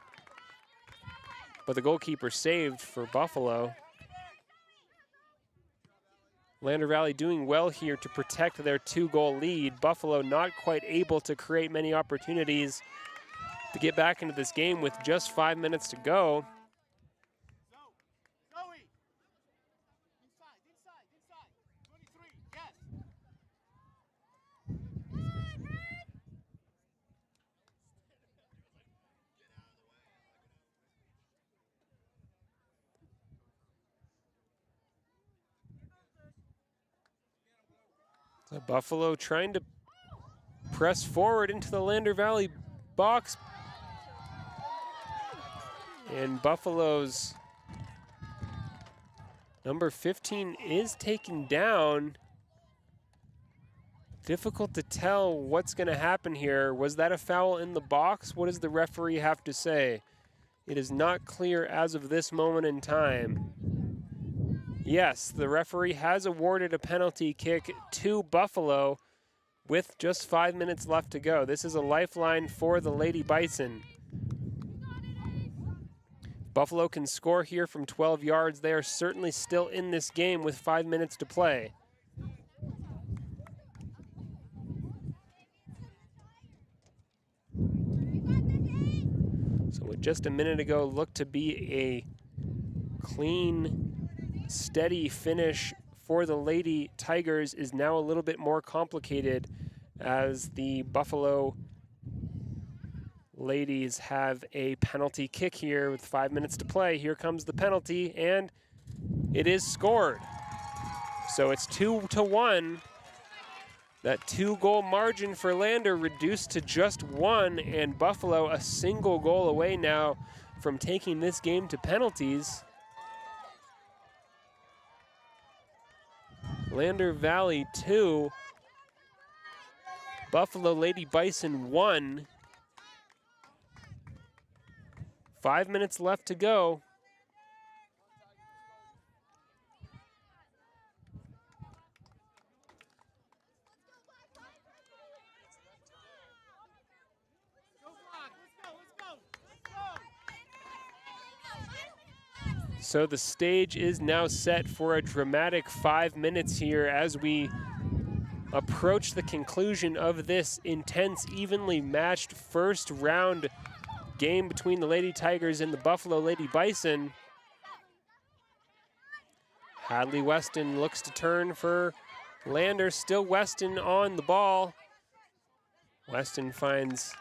but the goalkeeper saved for Buffalo. Lander Valley doing well here to protect their 2-goal lead. Buffalo not quite able to create many opportunities to get back into this game with just 5 minutes to go. So Buffalo trying to press forward into the Lander Valley box. And Buffalo's number 15 is taken down. Difficult to tell what's going to happen here. Was that a foul in the box? What does the referee have to say? It is not clear as of this moment in time. Yes, the referee has awarded a penalty kick to Buffalo with just 5 minutes left to go. This is a lifeline for the Lady Bison. Buffalo can score here from 12 yards. They are certainly still in this game with 5 minutes to play. So what just a minute ago looked to be a clean, steady finish for the Lady Tigers is now a little bit more complicated as the Buffalo Ladies have a penalty kick here with 5 minutes to play. Here comes the penalty, and it is scored. So it's 2-1. That 2-goal margin for Lander reduced to just 1, and Buffalo a single goal away now from taking this game to penalties. Lander Valley 2, Buffalo Lady Bison 1. 5 minutes left to go. So the stage is now set for a dramatic 5 minutes here as we approach the conclusion of this intense, evenly matched first round game between the Lady Tigers and the Buffalo Lady Bison. Hadley Weston looks to turn for Lander, still Weston on the ball. Weston finds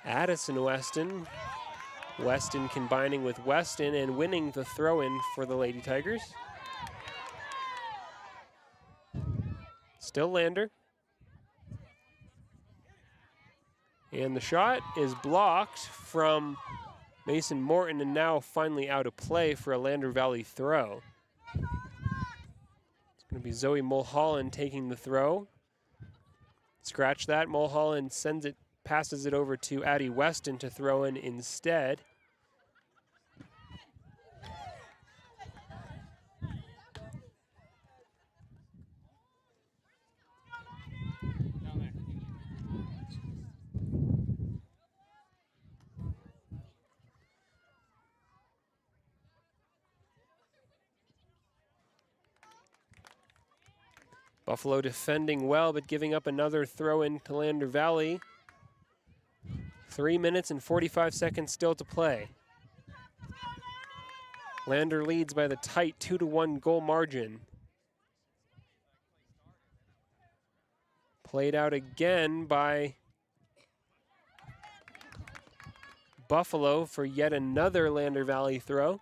Addison Weston. Weston combining with Weston and winning the throw-in for the Lady Tigers. Still Lander. And the shot is blocked from Mason Morton and now finally out of play for a Lander Valley throw. It's going to be Zoe Mulholland taking the throw. Scratch that. Mulholland sends it, passes it over to Addie Weston to throw in instead. Buffalo defending well, but giving up another throw in to Lander Valley. 3 minutes and 45 seconds still to play. Lander leads by the tight 2-1 goal margin. Played out again by Buffalo for yet another Lander Valley throw.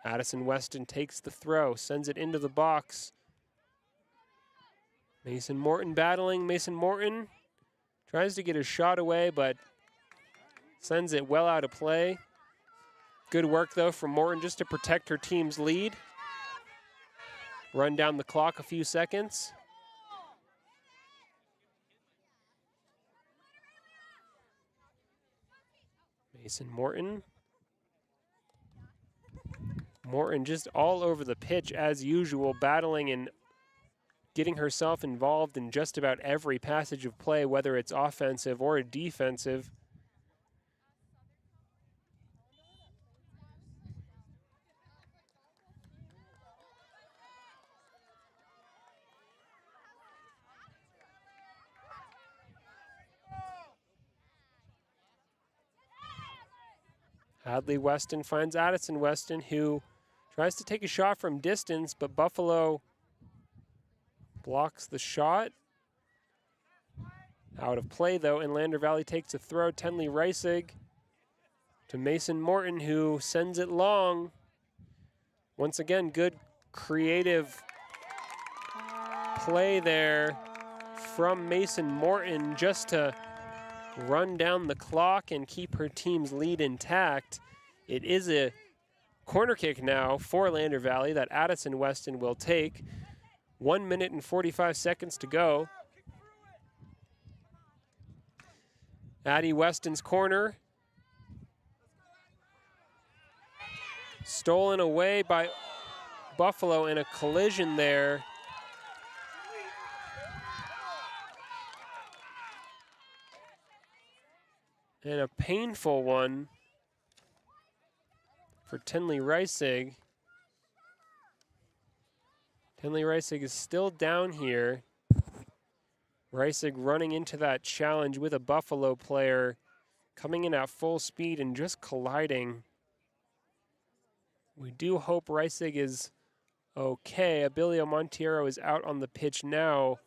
Addison Weston takes the throw, sends it into the box. Mason Morton battling. Mason Morton tries to get his shot away, but sends it well out of play. Good work, though, from Morton just to protect her team's lead. Run down the clock a few seconds. Mason Morton. Morton just all over the pitch as usual, battling and getting herself involved in just about every passage of play, whether it's offensive or defensive. Hadley Weston finds Addison Weston, who tries to take a shot from distance, but Buffalo blocks the shot. Out of play, though, and Lander Valley takes a throw. Tenley Reisig to Mason Morton, who sends it long. Once again, good creative play there from Mason Morton just to run down the clock and keep her team's lead intact. It is a corner kick now for Lander Valley that Addison Weston will take. 1 minute and 45 seconds to go. Addie Weston's corner. Stolen away by Buffalo in a collision there. And a painful one for Tenley Reisig. Tenley Reisig is still down here. Reisig running into that challenge with a Buffalo player, coming in at full speed and just colliding. We do hope Reisig is okay. Abilio Monteiro is out on the pitch now.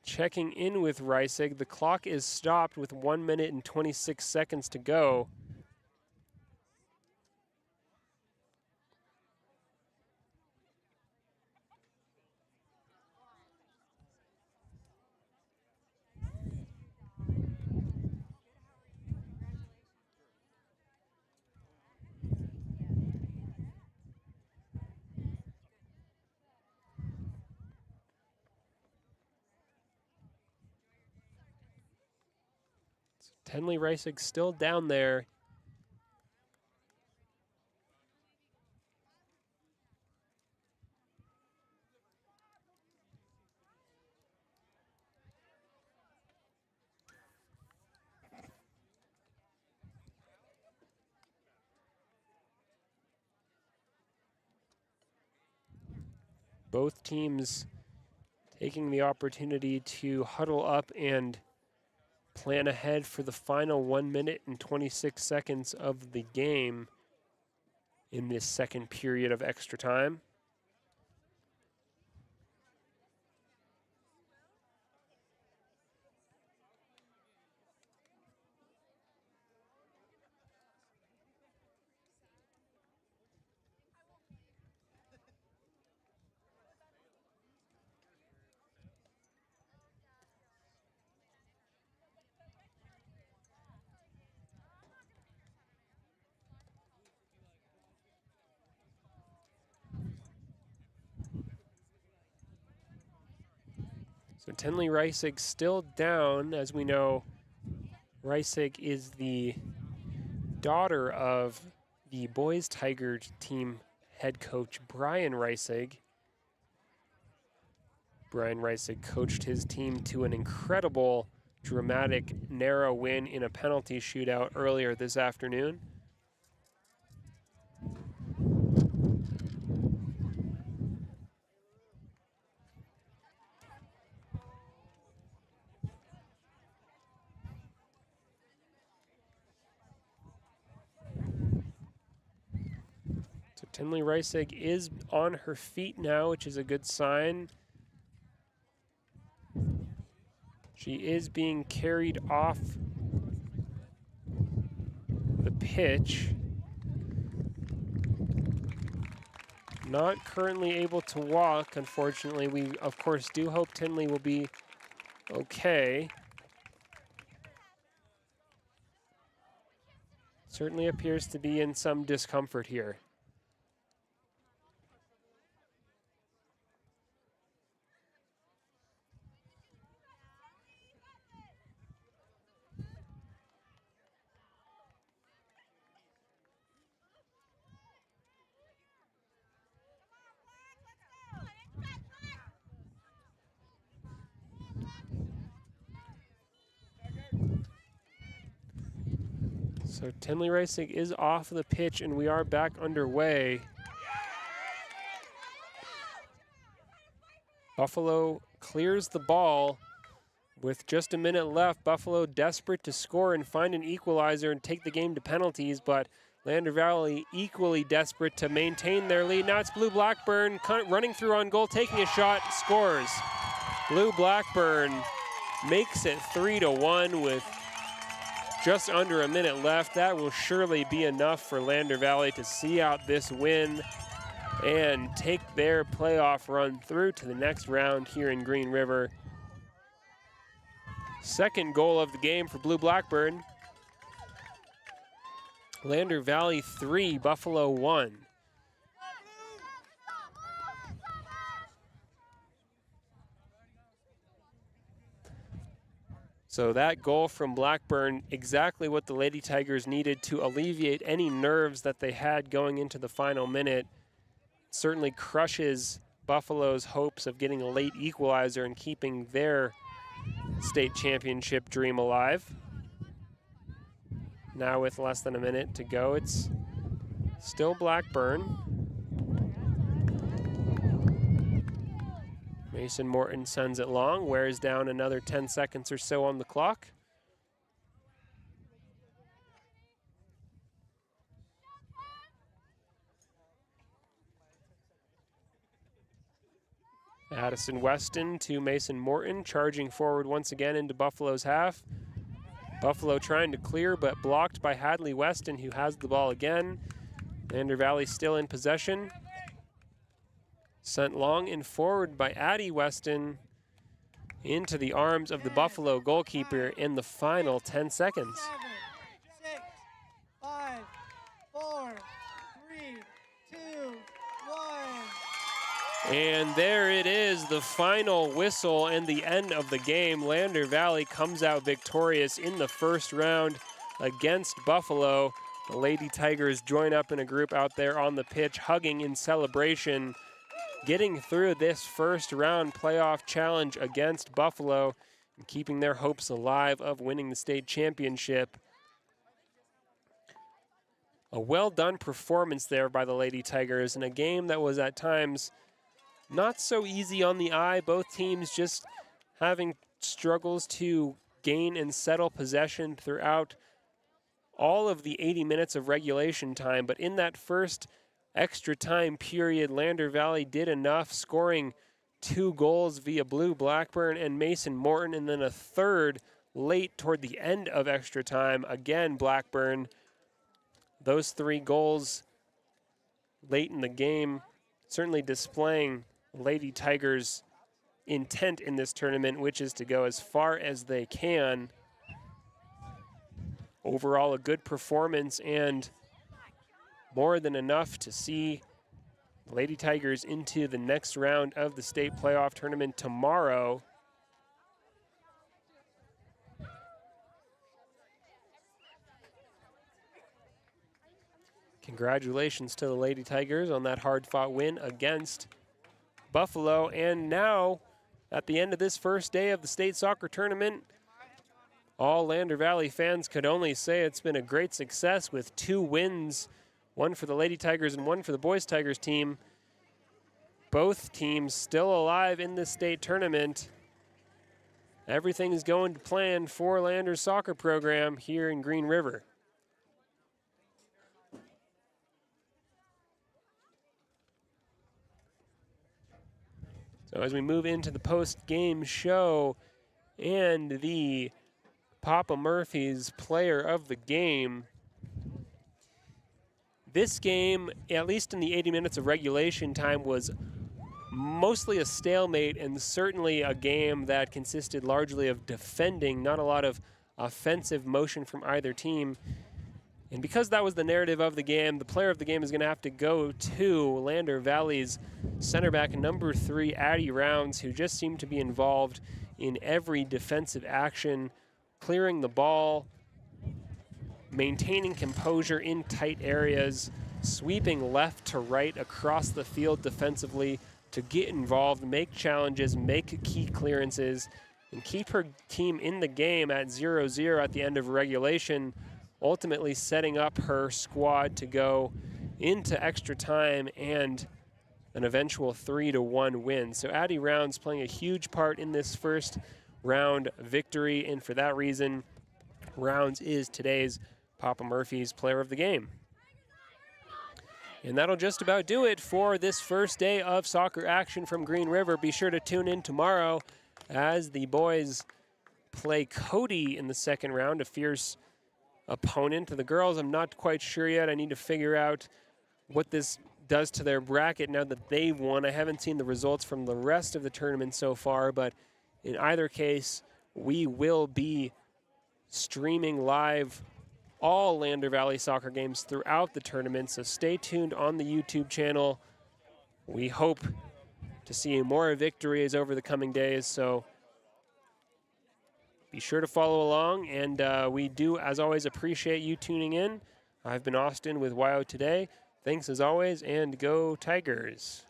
Checking in with Reisig. The clock is stopped with 1 minute and 26 seconds to go. Tenley Reisig still down there. Both teams taking the opportunity to huddle up and plan ahead for the final 1 minute and 26 seconds of the game in this second period of extra time. So Tenley Reisig still down. As we know, Reisig is the daughter of the boys Tigers team head coach Brian Reisig. Brian Reisig coached his team to an incredible, dramatic, narrow win in a penalty shootout earlier this afternoon. So Tenley Reisig is on her feet now, which is a good sign. She is being carried off the pitch. Not currently able to walk, unfortunately. We, of course, do hope Tenley will be okay. Certainly appears to be in some discomfort here. So Tinley Racing is off the pitch, and we are back underway. Buffalo clears the ball with just a minute left. Buffalo desperate to score and find an equalizer and take the game to penalties, but Lander Valley equally desperate to maintain their lead. Now it's Blue Blackburn running through on goal, taking a shot, scores. Blue Blackburn makes it 3-1 with just under a minute left. That will surely be enough for Lander Valley to see out this win and take their playoff run through to the next round here in Green River. Second goal of the game for Blue Blackburn. Lander Valley 3, Buffalo 1. So that goal from Blackburn, exactly what the Lady Tigers needed to alleviate any nerves that they had going into the final minute. Certainly crushes Buffalo's hopes of getting a late equalizer and keeping their state championship dream alive. Now with less than a minute to go, it's still Blackburn. Mason Morton sends it long, wears down another 10 seconds or so on the clock. Addison Weston to Mason Morton, charging forward once again into Buffalo's half. Buffalo trying to clear, but blocked by Hadley Weston, who has the ball again. Lander Valley still in possession. Sent long and forward by Addie Weston into the arms of the Buffalo goalkeeper in the final 10 seconds. 7, 6, 5, 4, 3, 2, 1. And there it is, the final whistle and the end of the game. Lander Valley comes out victorious in the first round against Buffalo. The Lady Tigers join up in a group out there on the pitch, hugging in celebration, getting through this first round playoff challenge against Buffalo and keeping their hopes alive of winning the state championship. A well-done performance there by the Lady Tigers in a game that was at times not so easy on the eye. Both teams just having struggles to gain and settle possession throughout all of the 80 minutes of regulation time. But in that first extra time period, Lander Valley did enough, scoring 2 goals via Blue Blackburn and Mason Morton, and then a third late toward the end of extra time. Again, Blackburn. Those 3 goals late in the game certainly displaying Lady Tigers' intent in this tournament, which is to go as far as they can. Overall, a good performance and more than enough to see Lady Tigers into the next round of the state playoff tournament tomorrow. Congratulations to the Lady Tigers on that hard-fought win against Buffalo. And now, at the end of this first day of the state soccer tournament, all Lander Valley fans could only say it's been a great success with 2 wins, one for the Lady Tigers and one for the Boys Tigers team. Both teams still alive in the state tournament. Everything is going to plan for Lander's soccer program here in Green River. So as we move into the post-game show and the Papa Murphy's player of the game, this game, at least in the 80 minutes of regulation time, was mostly a stalemate and certainly a game that consisted largely of defending, not a lot of offensive motion from either team. And because that was the narrative of the game, the player of the game is going to have to go to Lander Valley's center back number 3, Addie Rounds, who just seemed to be involved in every defensive action, clearing the ball, maintaining composure in tight areas, sweeping left to right across the field defensively to get involved, make challenges, make key clearances, and keep her team in the game at 0-0 at the end of regulation, ultimately setting up her squad to go into extra time and an eventual 3-1 win. So Addie Rounds playing a huge part in this first round victory, and for that reason, Rounds is today's Papa Murphy's Player of the Game. And that'll just about do it for this first day of soccer action from Green River. Be sure to tune in tomorrow as the boys play Cody in the second round, a fierce opponent. The girls, I'm not quite sure yet. I need to figure out what this does to their bracket now that they've won. I haven't seen the results from the rest of the tournament so far, but in either case, we will be streaming live all Lander Valley soccer games throughout the tournament, so stay tuned on the YouTube channel. We hope to see more victories over the coming days, so be sure to follow along, and we do, as always, appreciate you tuning in. I've been Austin with YO Today. Thanks as always, and go Tigers.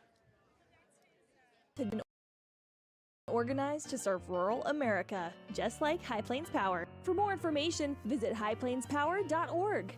Organized to serve rural America, just like High Plains Power. For more information, visit highplainspower.org.